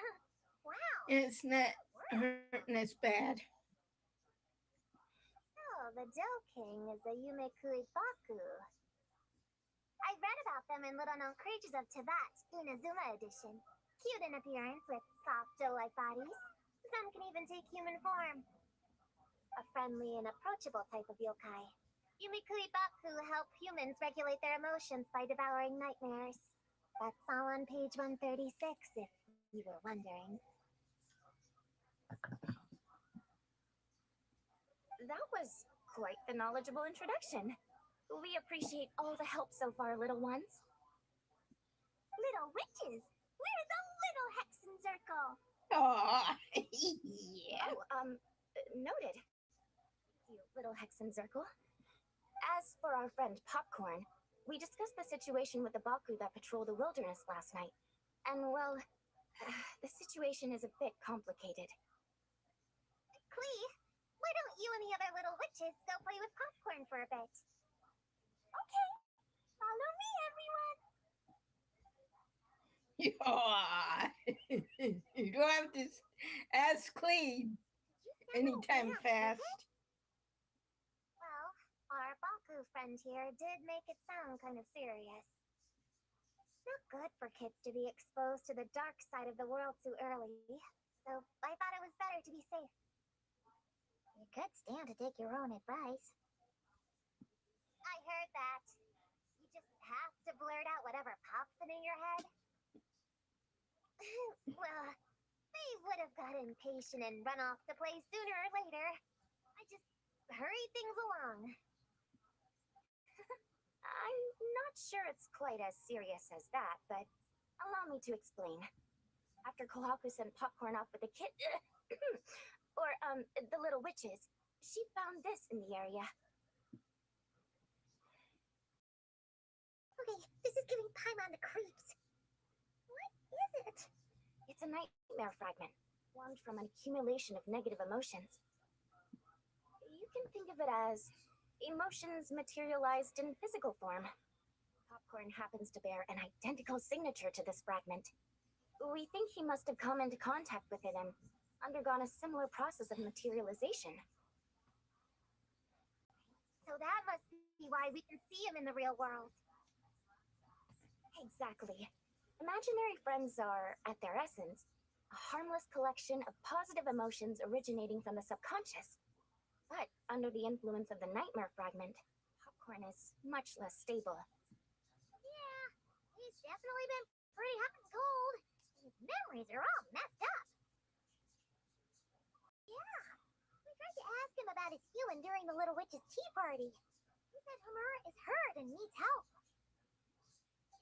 Wow. it's not hurting as bad. Oh, the Doe King is the Yumekui Baku. I read about them in Little Known Creatures of Tibet, Inazuma edition. Cute in appearance with soft doe-like bodies. Some can even take human form. A friendly and approachable type of yokai. Yumekui Baku help humans regulate their emotions by devouring nightmares. That's all on page 136, if you were wondering. That was quite the knowledgeable introduction. We appreciate all the help so far, little ones. Little witches! We're the Little Hexen Circle! Oh, yeah. Oh, noted. You little Hexen Zirkel. As for our friend Popcorn, we discussed the situation with the Baku that patrolled the wilderness last night. And, well, the situation is a bit complicated. Clee, why don't you and the other little witches go play with Popcorn for a bit? Okay, follow me, everyone. You don't have to ask Clean You sound anytime damp, fast. doesn't it? Well, friend here did make it sound kind of serious. It's not good for kids to be exposed to the dark side of the world too early, so I thought it was better to be safe. You could stand to take your own advice. I heard that. You just have to blurt out whatever pops in your head. Well, they would have got impatient and run off to play sooner or later. I just hurried things along. I'm not sure it's quite as serious as that, but allow me to explain. After Kohaku sent Popcorn off with the kid, or the little witches, she found this in the area. Okay, this is giving Paimon the creeps. What is it? It's a nightmare fragment, formed from an accumulation of negative emotions. You can think of it as emotions materialized in physical form. Popcorn happens to bear an identical signature to this fragment. We think he must have come into contact with it and undergone a similar process of materialization. So that must be why we can see him in the real world. Exactly. Imaginary friends are, at their essence, a harmless collection of positive emotions originating from the subconscious. But under the influence of the nightmare fragment, Popcorn is much less stable. Yeah, he's definitely been pretty hot and cold. His memories are all messed up. Yeah, we tried to ask him about his healing during the Little Witch's tea party. He said Homura is hurt and needs help.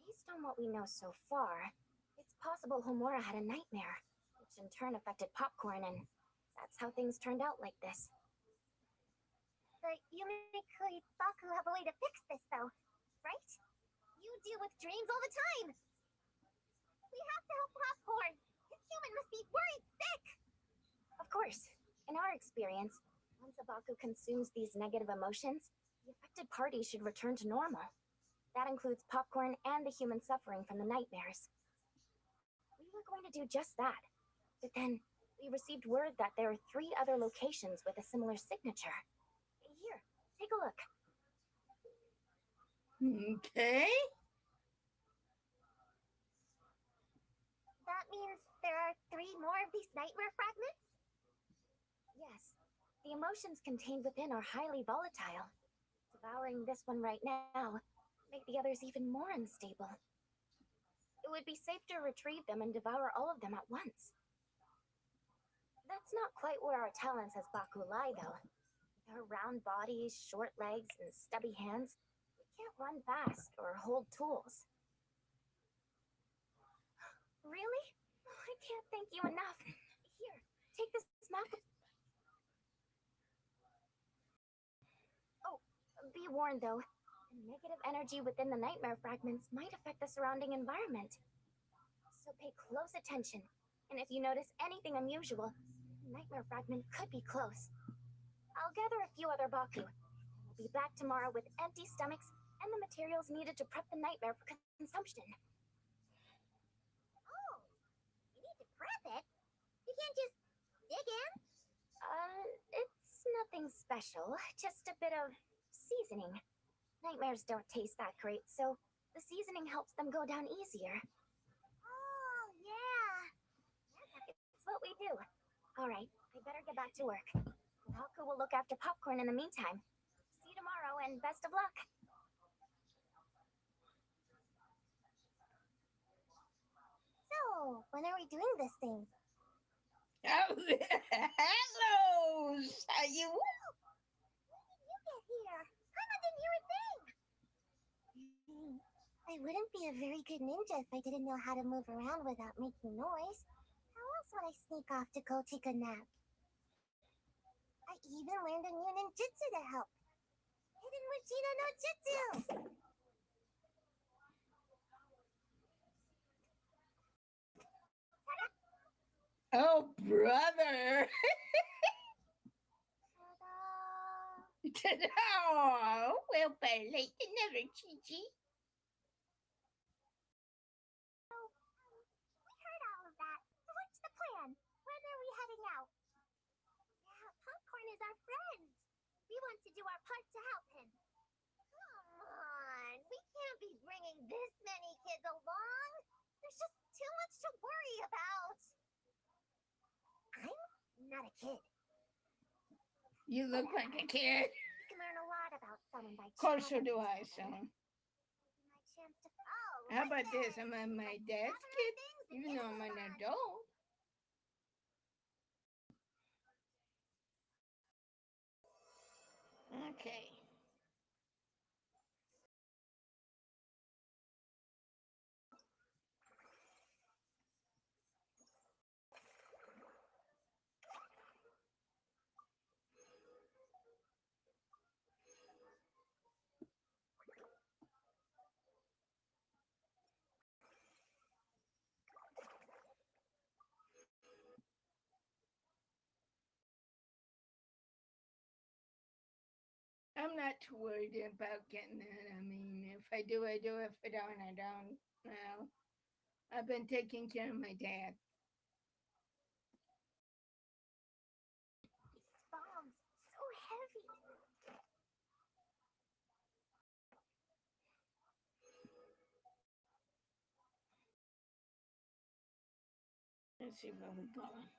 Based on what we know so far, it's possible Homura had a nightmare, which in turn affected Popcorn, and that's how things turned out like this. The Yumikui Baku have a way to fix this, though, right? You deal with dreams all the time. We have to help Popcorn. His human must be worried sick. Of course, in our experience, once a Baku consumes these negative emotions, the affected party should return to normal. That includes Popcorn and the human suffering from the nightmares. We were going to do just that, but then we received word that there are 3 other locations with a similar signature. Here, take a look. Okay. That means there are 3 more of these nightmare fragments? Yes, the emotions contained within are highly volatile. Devouring this one right now make the others even more unstable. It would be safe to retrieve them and devour all of them at once. That's not quite where our talents as Baku lie, though. With our round bodies, short legs, and stubby hands, we can't run fast or hold tools. Really? I can't thank you enough. Here, take this map. Oh, be warned though. The negative energy within the nightmare fragments might affect the surrounding environment. So pay close attention, and if you notice anything unusual, the nightmare fragment could be close. I'll gather a few other Baku. We'll be back tomorrow with empty stomachs and the materials needed to prep the nightmare for consumption. Oh, you need to prep it? You can't just dig in? It's nothing special, just a bit of seasoning. Nightmares don't taste that great, so the seasoning helps them go down easier. Oh, yeah. It's what we do. All right, I better get back to work. Haku will look after Popcorn in the meantime. See you tomorrow, and best of luck. So, when are we doing this thing? Oh, hello, Sayu. When did you get here? Paimon didn't hear a thing. I wouldn't be a very good ninja if I didn't know how to move around without making noise. How else would I sneak off to go take a nap? I even learned a new ninjutsu to help. Hidden Wachino no Jutsu! Oh, brother. Ta-da! Oh, well, better late than never, Gigi. We heard all of that. So what's the plan? When are we heading out? Yeah, Popcorn is our friend. We want to do our part to help him. Who many kids along. There's just too much to worry about. I'm not a kid. You look like a kid. You can learn a lot about someone by Of course, so chatting do I, together. son. My chance to. Oh, How look about this? there. Am I my Let's dad's gather our kid? things and Even get though a I'm move an on. adult. Okay. I'm not too worried about getting it. I mean, if I do, I do. If I don't, I don't. Well, I've been taking care of my dad. These bombs, so heavy. Let's see where we're going.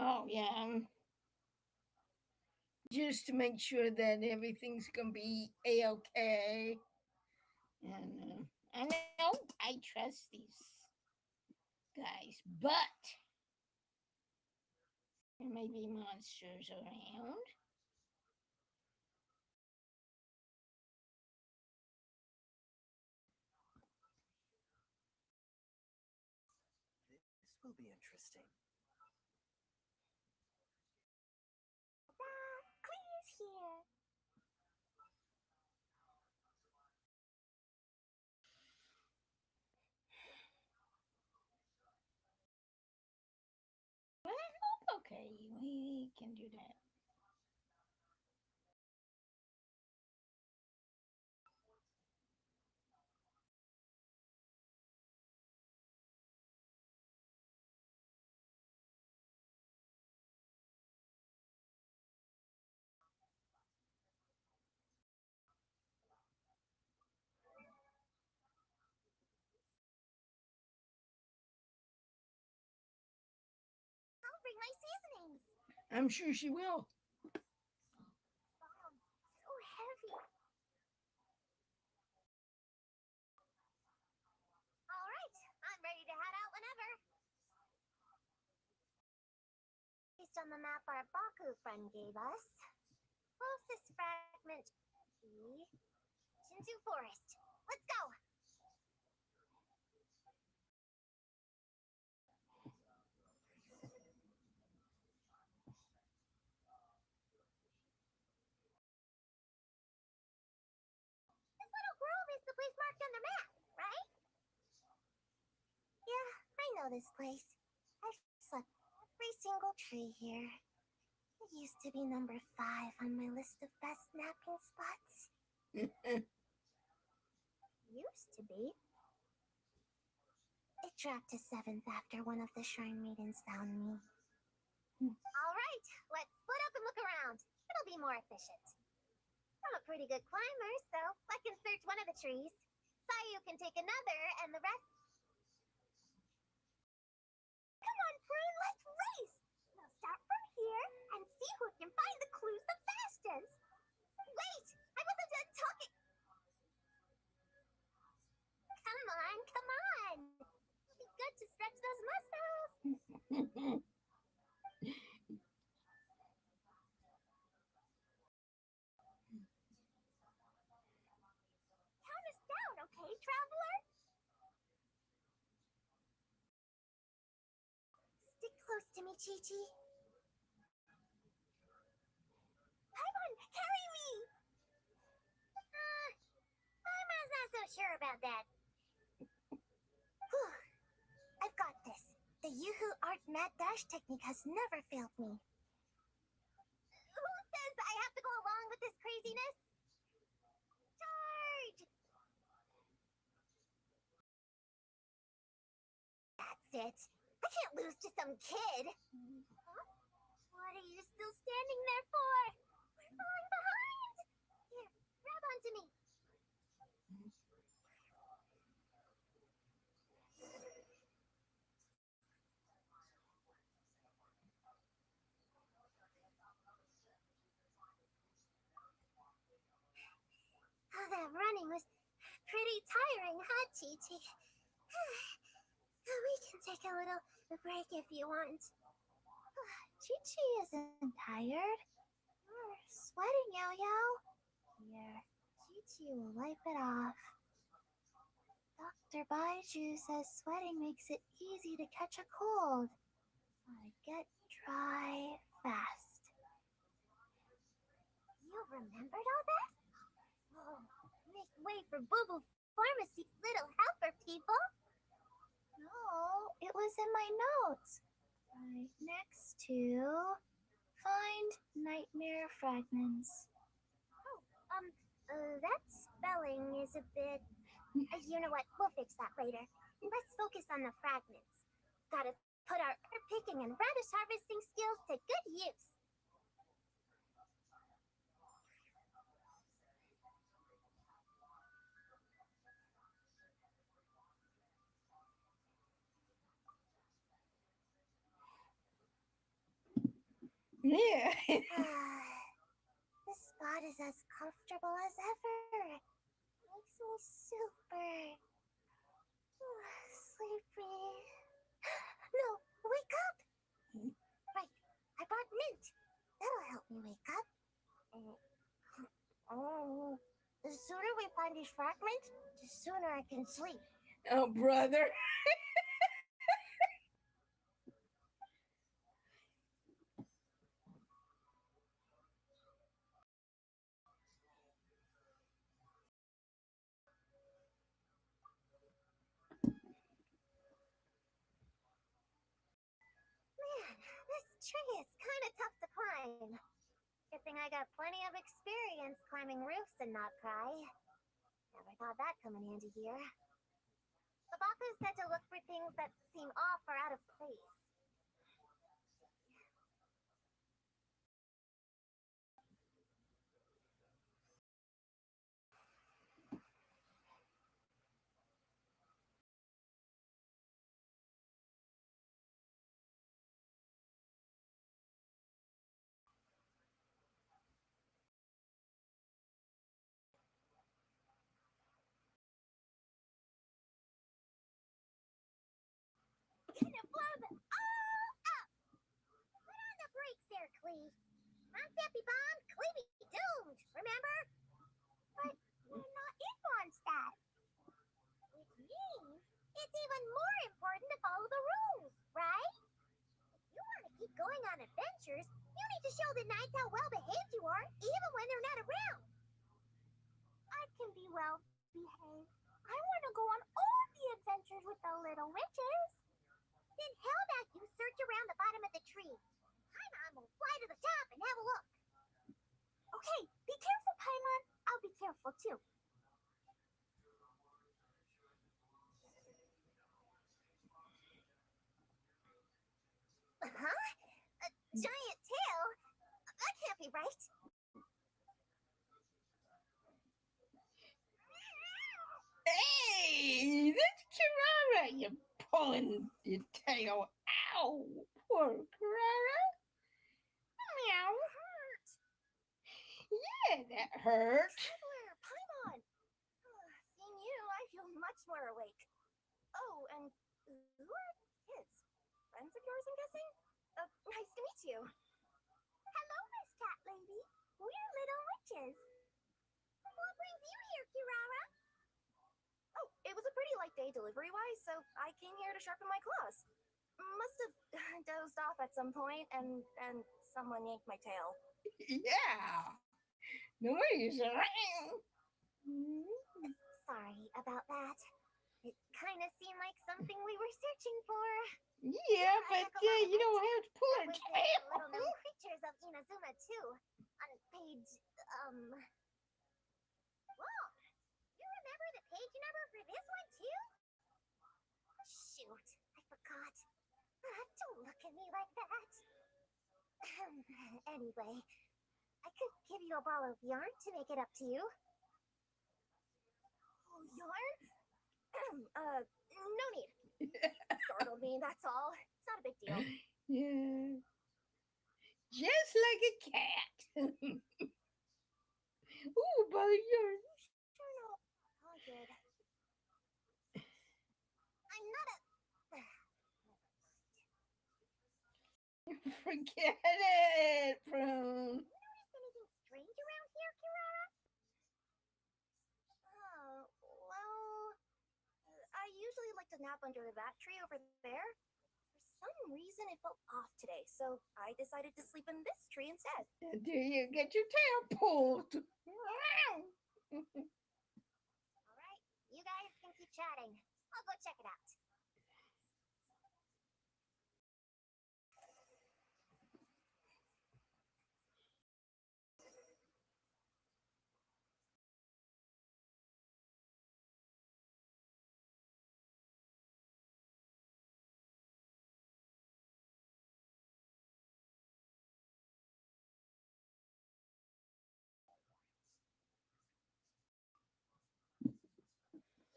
Oh, yeah. Just to make sure that everything's gonna be a-okay. And I know I trust these guys, but there may be monsters around. This will be interesting. Clee's here. Well, okay, we can do that. I'll bring my seasonings. I'm sure she will. Bombs, so heavy. All right, I'm ready to head out whenever. Based on the map our Baku friend gave us, closest fragment key, Shinju Forest. Let's go. This little grove is the place marked on the map, right? Yeah, I know this place. I've slept every single tree here. It used to be number 5 on my list of best napping spots. Used to be. It dropped to 7th after one of the shrine maidens found me. All right, let's split up and look around. It'll be more efficient. I'm a pretty good climber, so I can search one of the trees. Sayu can take another, and the rest. Come on, Prune, let's race! We'll start from here and see who can find the clues the fastest. Wait! I wasn't done talking! Come on, come on! It'll be good to stretch those muscles. Count us down, okay, traveler? Stick close to me, Chi-Chi. Paimon, carry me! Paimon's not so sure about that. Whew. I've got this. The Yoo-Hoo Art Mad Dash technique has never failed me. I have to go along with this craziness? Charge! That's it. I can't lose to some kid. Huh? What are you still standing there for? We're falling behind. Here, grab onto me. Oh, that running was pretty tiring, huh, Chi-Chi? We can take a little break if you want. Chi-Chi isn't tired. You're sweating, Yo-Yo. Here, Chi-Chi will wipe it off. Dr. Baiju says sweating makes it easy to catch a cold. Gotta get dry fast. You remembered all that? Oh, make way for Boo Boo Pharmacy's little helper, people. No, it was in my notes. Right next to find nightmare fragments. That spelling is a bit... you know what? We'll fix that later. Let's focus on the fragments. Gotta put our herb picking and radish harvesting skills to good use. Yeah. This spot is as comfortable as ever. Makes me super sleepy. No, wake up! Right, I brought mint. That'll help me wake up. Oh, the sooner we find these fragments, the sooner I can sleep. Oh, brother. Man, this tree is kind of tough to climb. Good thing I got plenty of experience climbing roofs and not cry. Never thought that come in handy here. The Baku said to look for things that seem off or out of place. Gonna blow them all up! Put on the brakes there, Clee. Mondstadt bombed, Clee be doomed, remember? But we're not in Mondstadt. Which means it's even more important to follow the rules, right? If you want to keep going on adventures, you need to show the knights how well behaved you are, even when they're not around. I can be well behaved. I want to go on all the adventures with the little witches. Then how about you search around the bottom of the tree? Paimon will fly to the top and have a look. Okay, be careful, Paimon. I'll be careful too. Huh? A giant tail? That can't be right. Hey, that's Kirara. You're pulling your tail. Ow, poor Kirara. Meow. Hurt. Yeah, that hurt. Traveler, Paimon! Seeing you, I feel much more awake. Oh, and who are kids? Friends of yours, I'm guessing? Nice to meet you. Hello, Miss Cat Lady. We're little witches. What brings you here, Kirara? Oh, it was a pretty light day delivery-wise, so I came here to sharpen my claws. Must have dozed off at some point, and someone yanked my tail. Yeah. No worries. Sorry about that. It kind of seemed like something we were searching for. Yeah, but you don't have to pull That a was the tail. little known creatures of Inazuma too. On page Whoa! You remember the page number for this one too? Shoot, I forgot. Don't look at me like that. Anyway, I could give you a ball of yarn to make it up to you. Oh, yarn? No need. Startled me, that's all. It's not a big deal. Yeah. Just like a cat. Ooh, ball of yarn. Sure, no. All good. I'm not a. Forget it, Prune. Noticed anything strange around here, Kirara? Well, I usually like to nap under that tree over there. For some reason, it felt off today, so I decided to sleep in this tree instead. And there you get your tail pulled. Alright, you guys can keep chatting. I'll go check it out.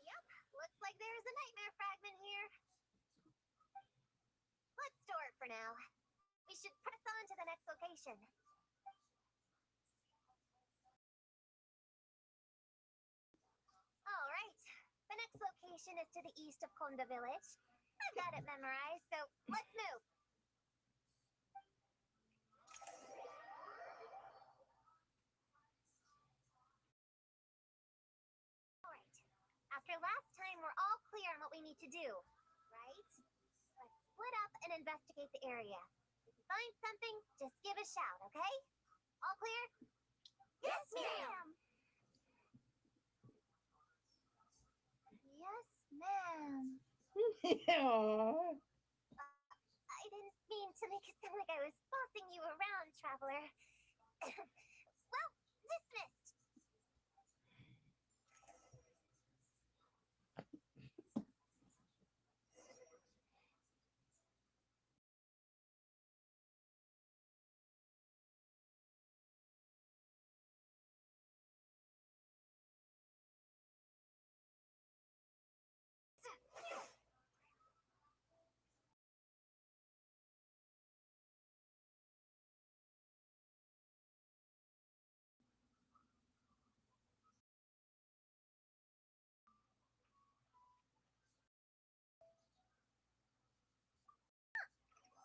Yep, looks like there's a nightmare fragment here. Let's store it for now. We should press on to the next location. Alright, the next location is to the east of Konda Village. I've got it memorized, so let's move. Alright, after last time, we're all clear on what we need to do, right? Let's split up and investigate the area. If you find something, just give a shout, okay? All clear? Yes, ma'am! Yes, ma'am. Aw. I didn't mean to make it sound like I was bossing you around, traveler. Well, dismissed.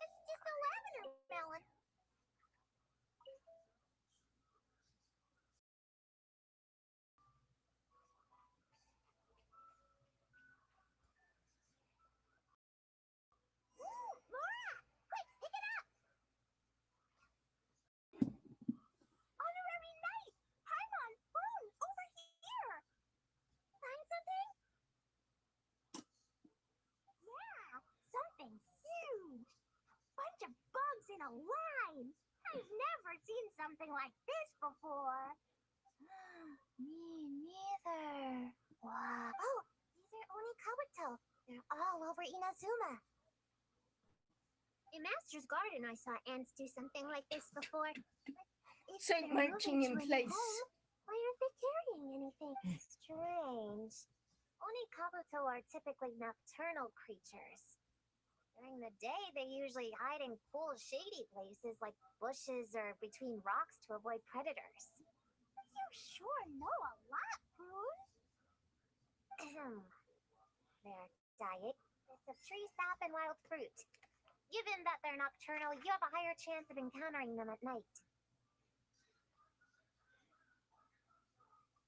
It's just a lavender melon. Ooh, Laura! Quick, pick it up! Honorary knight! Paimon, Boone, over here! Find something? Yeah, something huge! Bunch of bugs in a line! I've never seen something like this before. Me neither. Wow. Oh, these are Onikabuto. They're all over Inazuma. In Master's Garden, I saw ants do something like this before. But if It's like they're marching moving in to a new place. home, why aren't they carrying anything? Strange. Onikabuto are typically nocturnal creatures. During the day, they usually hide in cool, shady places like bushes or between rocks to avoid predators. You sure know a lot, Prune. Their diet consists of tree sap and wild fruit. Given that they're nocturnal, you have a higher chance of encountering them at night.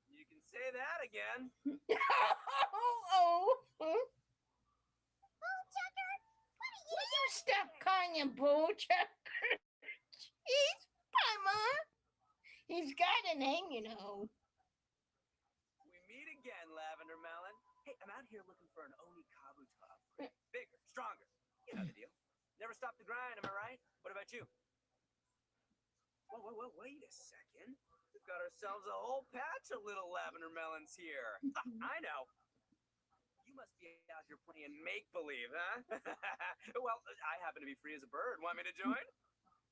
You can say that again. Oh. Bullchucker, what are you Will you doing stop here? calling him Bullchucker? Jeez, Paimon. He's got a name, you know. We meet again, Lavender Melon. Hey, I'm out here looking for an Onikabuto upgrade. Bigger, stronger. You know the deal. Never stop the grind, am I right? What about you? Whoa, wait a second. We've got ourselves a whole patch of little lavender melons here. I know. You must be out here playing make-believe, huh? Well, I happen to be free as a bird. Want me to join?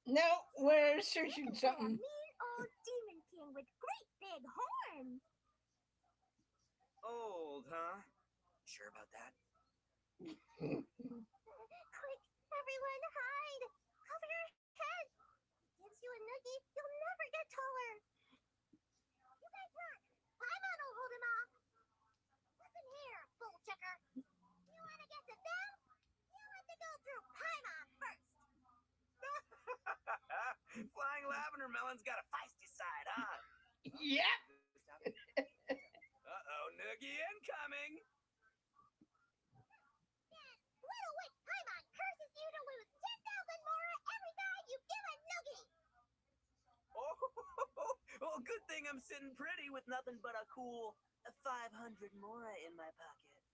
No, we're searching A something. mean old demon king with great big horns. Old, huh? Sure about that? Quick, everyone, hide! Cover your head! Gives you a noogie, you'll never get taller. You guys run! Paimon will hold him off. Listen here, bull checker. You want to get to them? You have to go through Paimon first. Flying lavender melon's got a feisty side, huh? Yep. Uh-oh, noogie incoming! Little witch Paimon curses you to lose 10,000 mora every time you give a noogie. Oh, well, good thing I'm sitting pretty with nothing but a cool 500 mora in my pocket.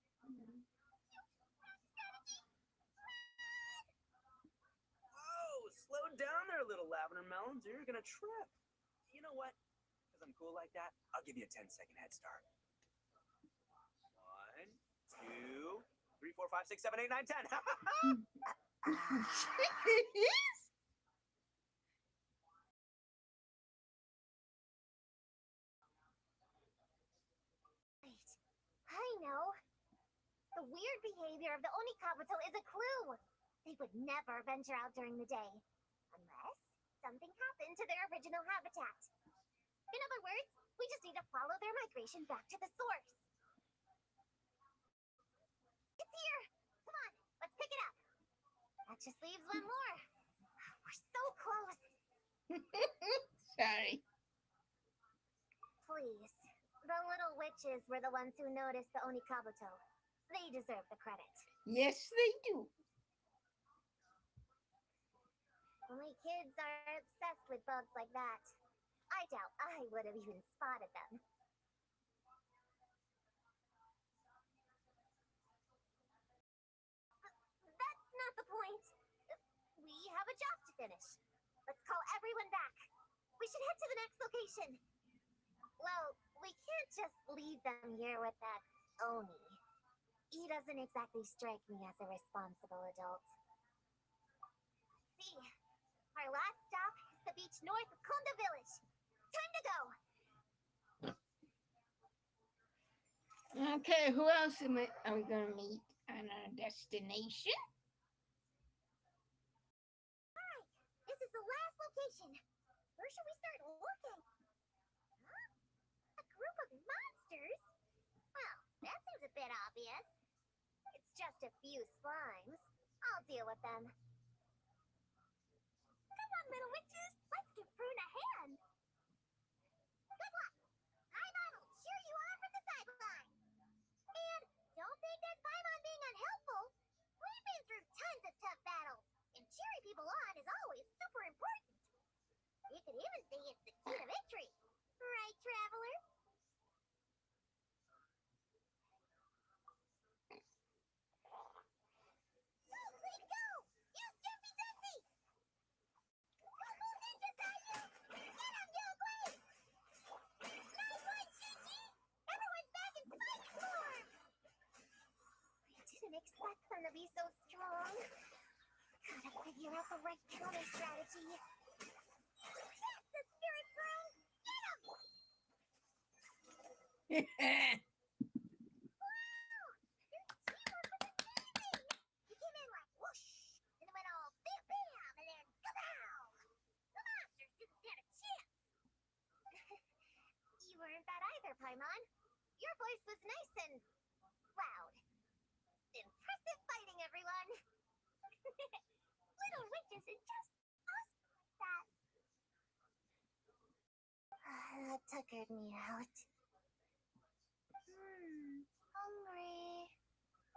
Whoa, slow down there, little lavender melons, or you're gonna trip. You know what? Because I'm cool like that, I'll give you a 10-second head start. 1, 2, 3, 4, 5, 6, 7, 8, 9, 10. Wait, I know. The weird behavior of the Onikabuto is a clue. They would never venture out during the day. Unless something happened to their original habitat. In other words, we just need to follow their migration back to the source. It's here! Come on, let's pick it up. That just leaves one more. We're so close. Sorry. Please. The little witches were the ones who noticed the Onikabuto. They deserve the credit. Yes, they do. Only kids are obsessed with bugs like that. I doubt I would have even spotted them. That's not the point. We have a job to finish. Let's call everyone back. We should head to the next location. Well, we can't just leave them here with that Oni. He doesn't exactly strike me as a responsible adult. See, our last stop is the beach north of Konda Village. Time to go. Okay, who else are we going to meet on our destination? Alright, this is the last location. Where should we start looking? Huh? A group of monsters? Well, that seems a bit obvious. It's just a few slimes. I'll deal with them. Come on, little witches. Let's give Prune a hand. Good luck. Paimon will cheer you on from the sideline. And don't think that's Paimon being unhelpful. We've been through tons of tough battles, and cheering people on is always super important. You could even say it's the key to victory. Right, traveler? Go, Quick, go! Use Jumpy Dempsey! Go, Ninja Sayu! Get him, Yogui! Nice one, Gigi! Everyone's back in fight form! I didn't expect them to be so strong. Gotta figure out the right counter strategy. That's the spirit, Prune! Get him! Wow! Your teamwork was amazing! You came in like whoosh, and it went all bam bam, and then kapow! The monsters didn't stand a chance! You weren't bad either, Paimon. Your voice was nice and loud. Impressive fighting, everyone! Little witches are just awesome like that. That tuckered me out. Hungry.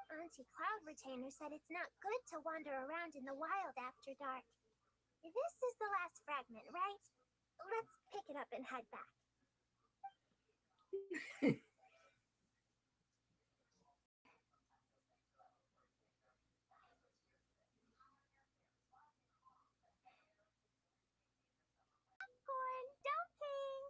Auntie Cloud Retainer said it's not good to wander around in the wild after dark. This is the last fragment, right? Let's pick it up and head back. Popcorn, don't king!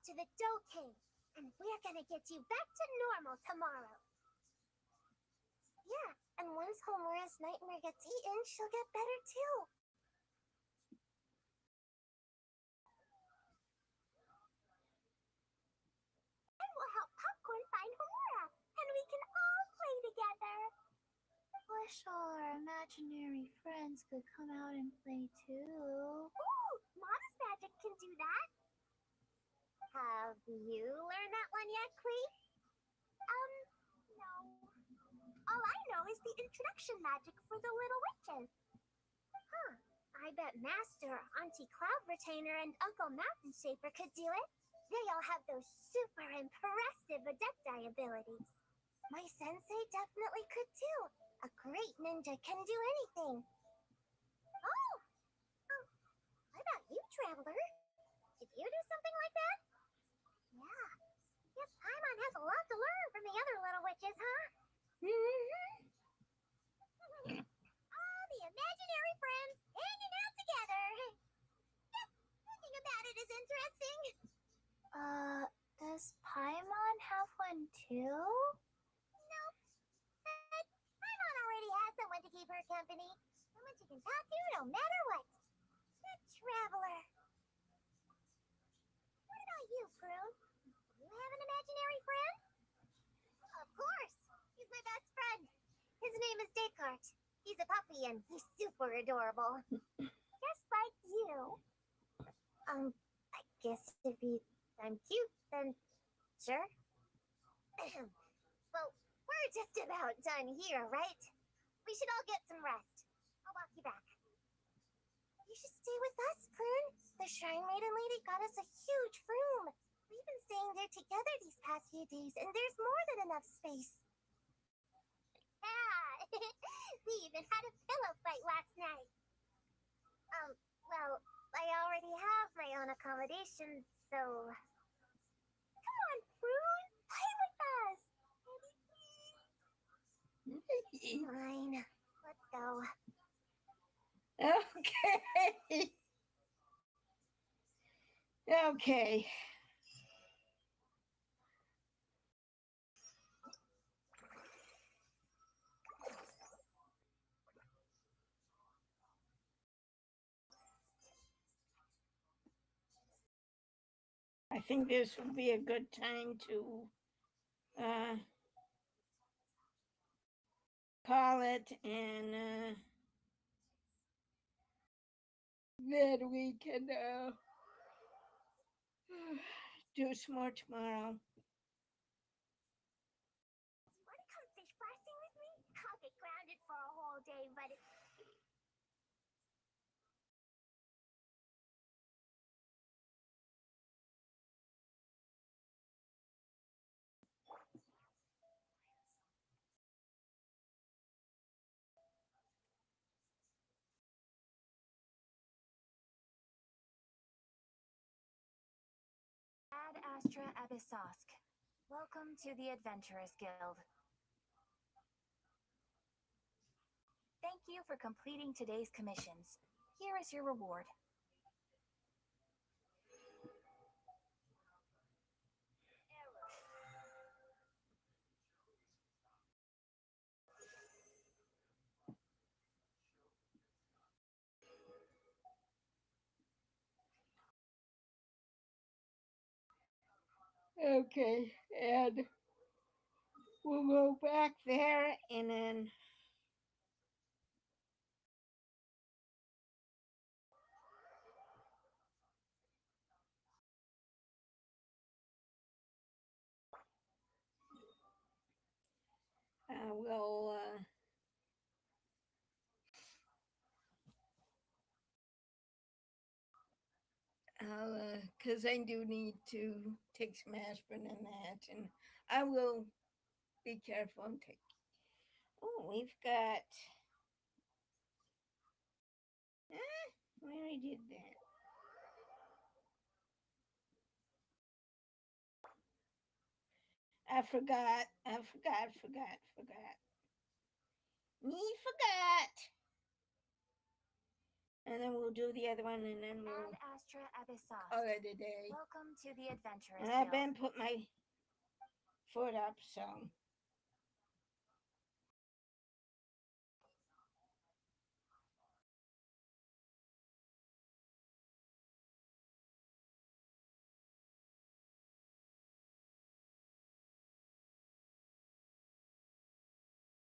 to the Dough King, and we're gonna get you back to normal tomorrow. Yeah, and once Homora's nightmare gets eaten, she'll get better too. And we'll help Popcorn find Homora, and we can all play together. Wish all our imaginary friends could come out and play too. Ooh, Modest Magic can do that. Have you learned that one yet, Clee? No. All I know is the introduction magic for the little witches. Huh. I bet Master, Auntie Cloud Retainer, and Uncle Mountain Shaper could do it. They all have those super impressive Adepti abilities. My sensei definitely could too. A great ninja can do anything. Oh! What about you, Traveler? Did you do something like that? Yeah. Guess Paimon has a lot to learn from the other little witches, huh? All the imaginary friends hanging out together. Yes, thinking about it is interesting. Does Paimon have one too? Nope. But Paimon already has someone to keep her company. Someone she can talk to no matter what. The Traveler. What about you, Prune? Do you have an imaginary friend? Of course. He's my best friend. His name is Descartes. He's a puppy and he's super adorable. Just like you. I guess if I'm cute, then sure. Well, we're just about done here, right? We should all get some rest. I'll walk you back. You should stay with us, Prune. The Shrine Maiden Lady got us a huge room. We've been staying there together these past few days, and there's more than enough space. Ah, we even had a pillow fight last night. Well, I already have my own accommodation, so... Come on, Prune, play with us! Fine, let's go. Okay. Okay. I think this would be a good time to call it, and then we can do some more tomorrow. You want to come fish blasting with me? I'll get grounded for a whole day, but it's... Ad Astra Abyssosk. Welcome to the Adventurers Guild. Thank you for completing today's commissions. Here is your reward. Okay, and we'll go back there, and then we'll because I do need to take some aspirin and that, and I will be careful and take. Oh, we've got. We already did that. I forgot. Me forgot. And then we'll we'll do the other one and then we'll Ad Astra Abyssos. call it a day. Welcome to the Adventurers And I've Guild. been put my foot up, so.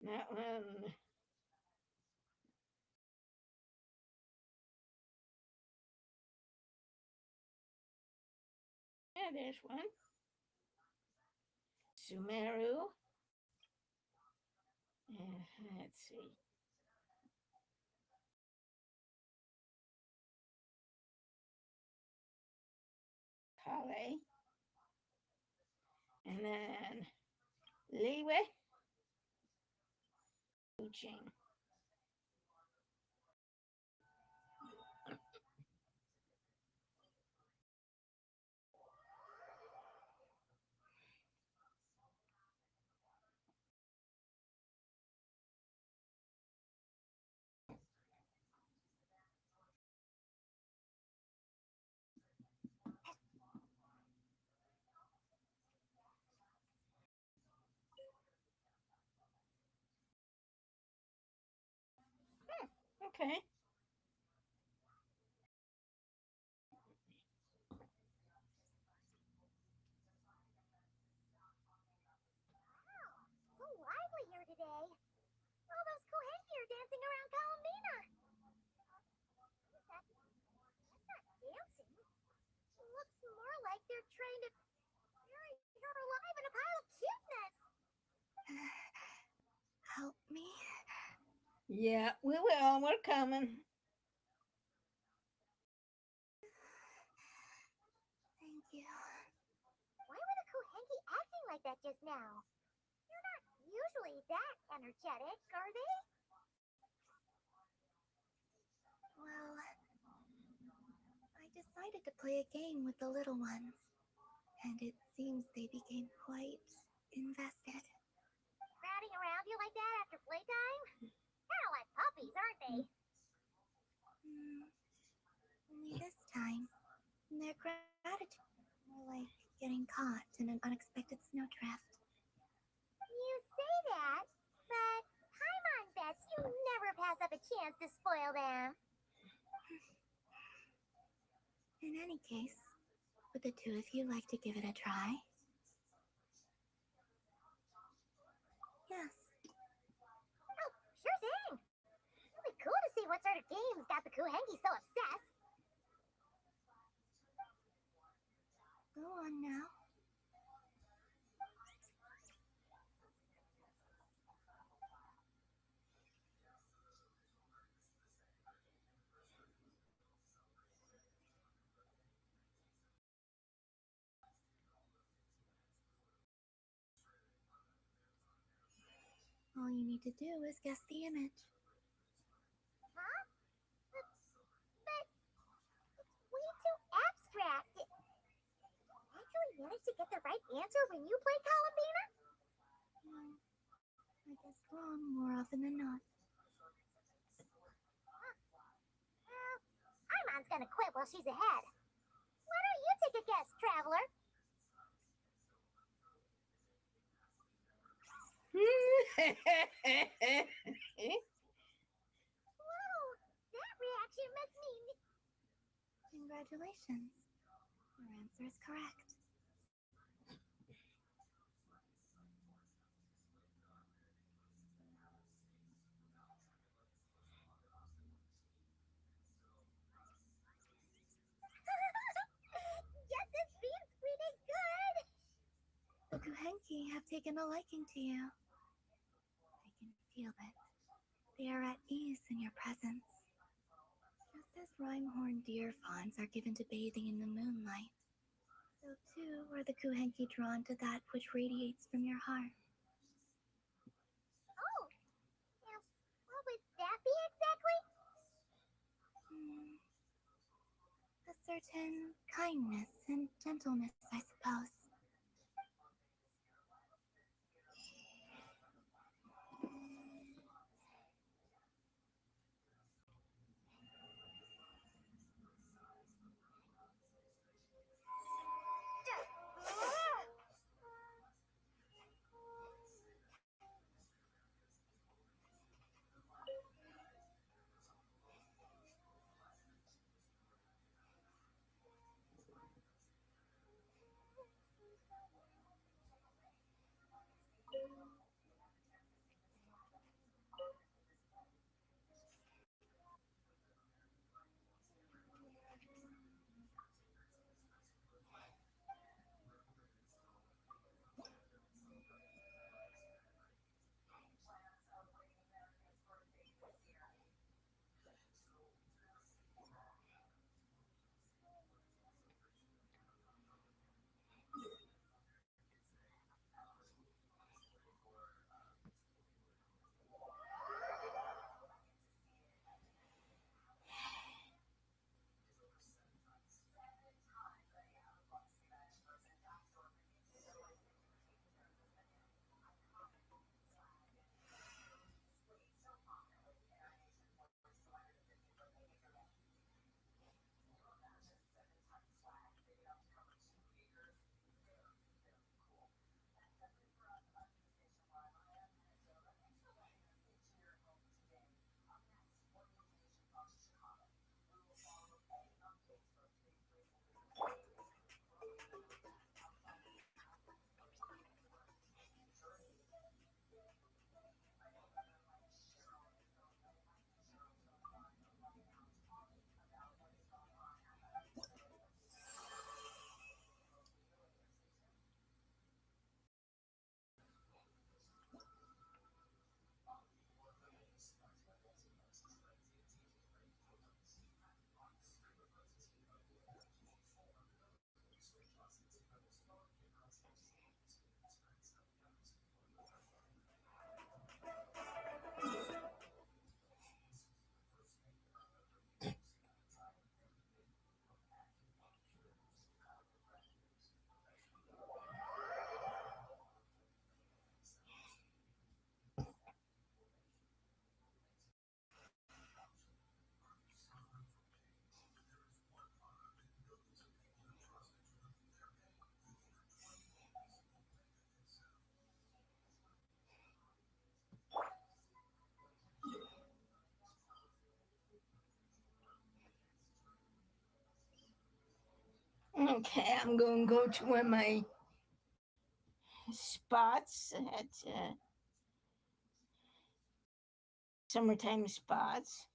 That one. Yeah, there's one. Sumeru. Let's see. Kale. And then Liwe. Kuching. Okay. So lively here today. All those Kohenki are dancing around Columbina. That's not dancing. It looks more like they're trying to bury her alive in a pile of cuteness. Help me. Yeah, we will. We're coming. Thank you. Why were the Kohenki acting like that just now? They're not usually that energetic, are they? Well, I decided to play a game with the little ones, and it seems they became quite invested. Crowding around you like that after playtime? Kind of like puppies, aren't they? Only this time, their gratitude more like getting caught in an unexpected snowdrift. You say that, but Paimon bets you never pass up a chance to spoil them. In any case, would the two of you like to give it a try? Yes. Oh, sure thing. It'll be cool to see what sort of games got the Kohenki so obsessed. Go on now. All you need to do is guess the image. Huh? But it's way too abstract. Actually manage to get the right answer when you play Columbina? I guess wrong more often than not. Well, Paimon's gonna quit while she's ahead. Why don't you take a guess, Traveler? Whoa, that reaction must mean... Congratulations. Your answer is correct. Yes, this seems pretty good. The Kuhenki have taken a liking to you. I can feel it. They are at ease in your presence. Just as rhyme-horned deer fawns are given to bathing in the moonlight, so too are the Kuhenki drawn to that which radiates from your heart. Oh, now, what would that be exactly? A certain kindness and gentleness, I suppose. Okay, I'm going to go to one of my spots at summertime spots.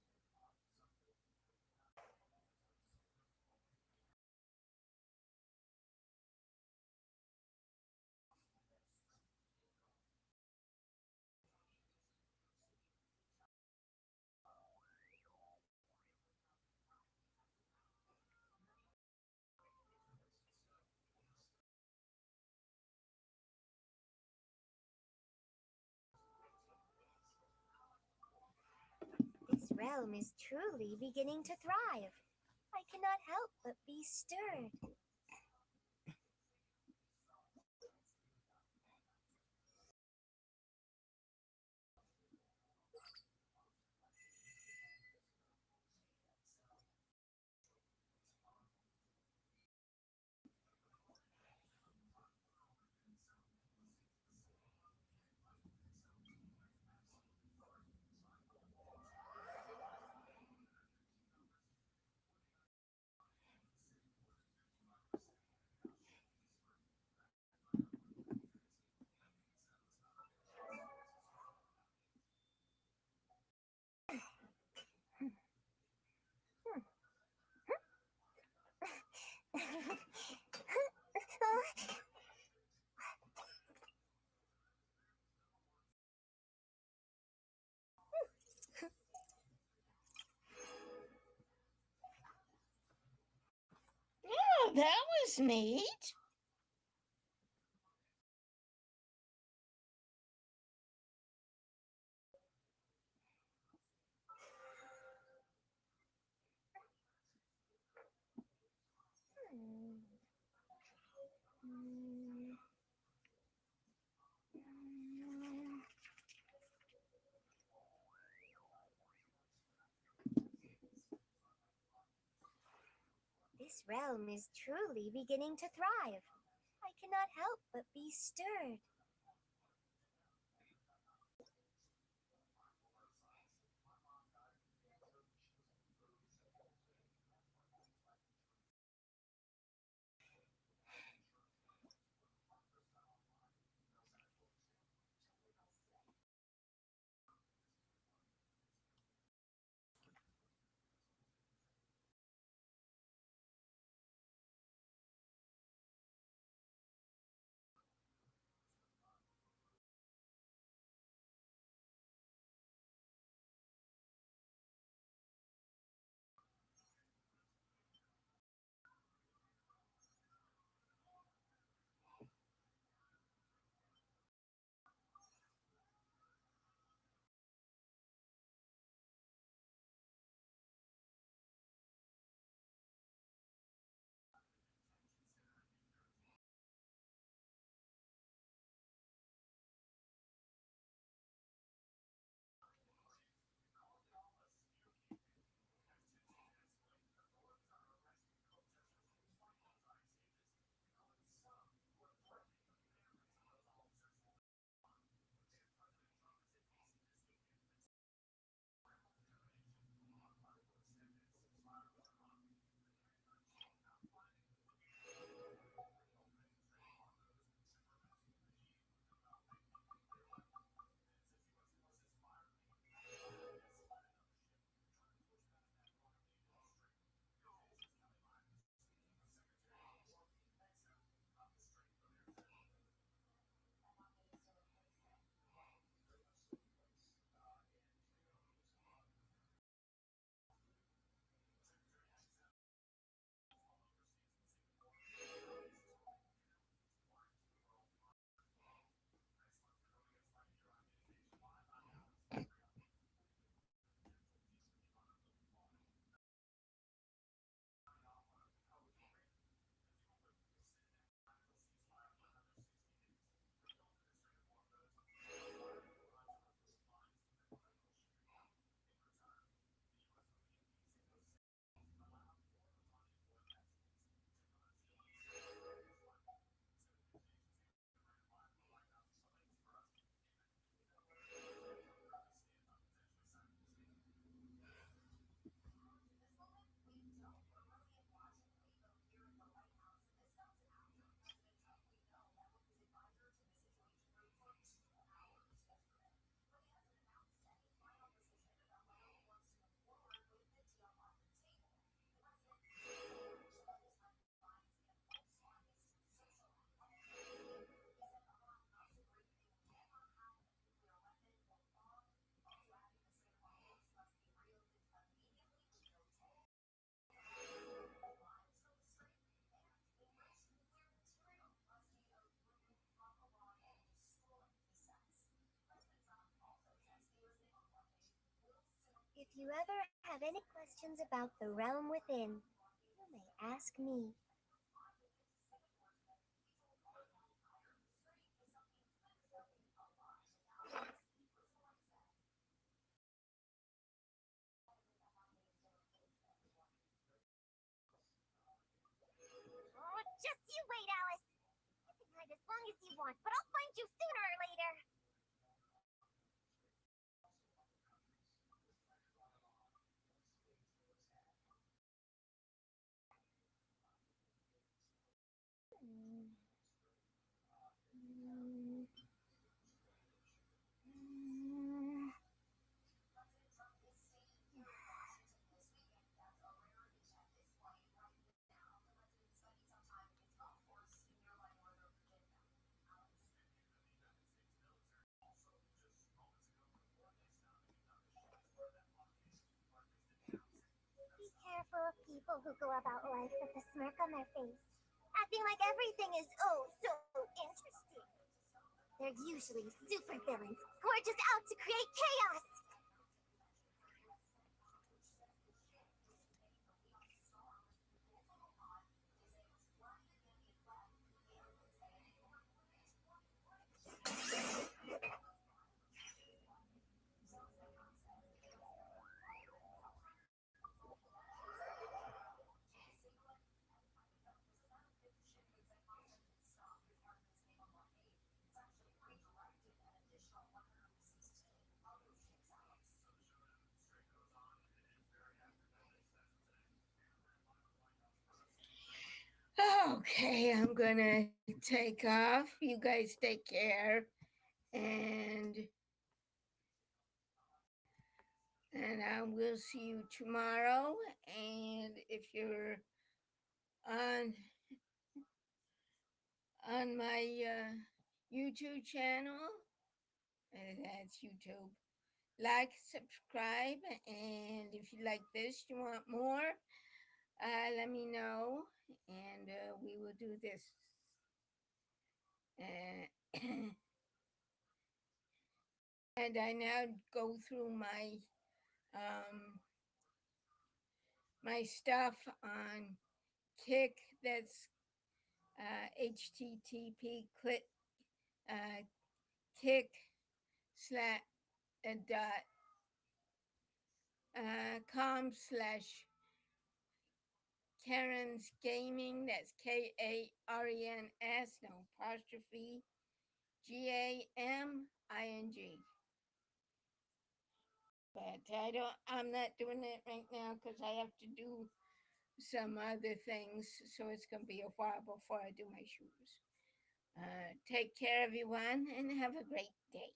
This realm is truly beginning to thrive. I cannot help but be stirred. Oh, that was neat. This realm is truly beginning to thrive. I cannot help but be stirred. you ever have any questions about the realm within, you may ask me. Oh, just you wait, Alice. You can hide as long as you want, but I'll find you sooner or later. Hmm. Hmm. Hmm. Be careful of people who go about life with a smirk on their face, acting like everything is oh so interesting. They're usually supervillains who are just out to create chaos. Okay, I'm gonna take off. You guys take care, and I will see you tomorrow. And if you're on my YouTube channel, that's YouTube. Like, subscribe, and if you like this, you want more, let me know, and we will do this. Uh, and I now go through um, my stuff on Kick. That's http kick slash dot com/Karen's Gaming. That's KARENS, no apostrophe, GAMING. But I'm not doing it right now because I have to do some other things. So it's going to be a while before I do my shoes. Take care, everyone, and have a great day.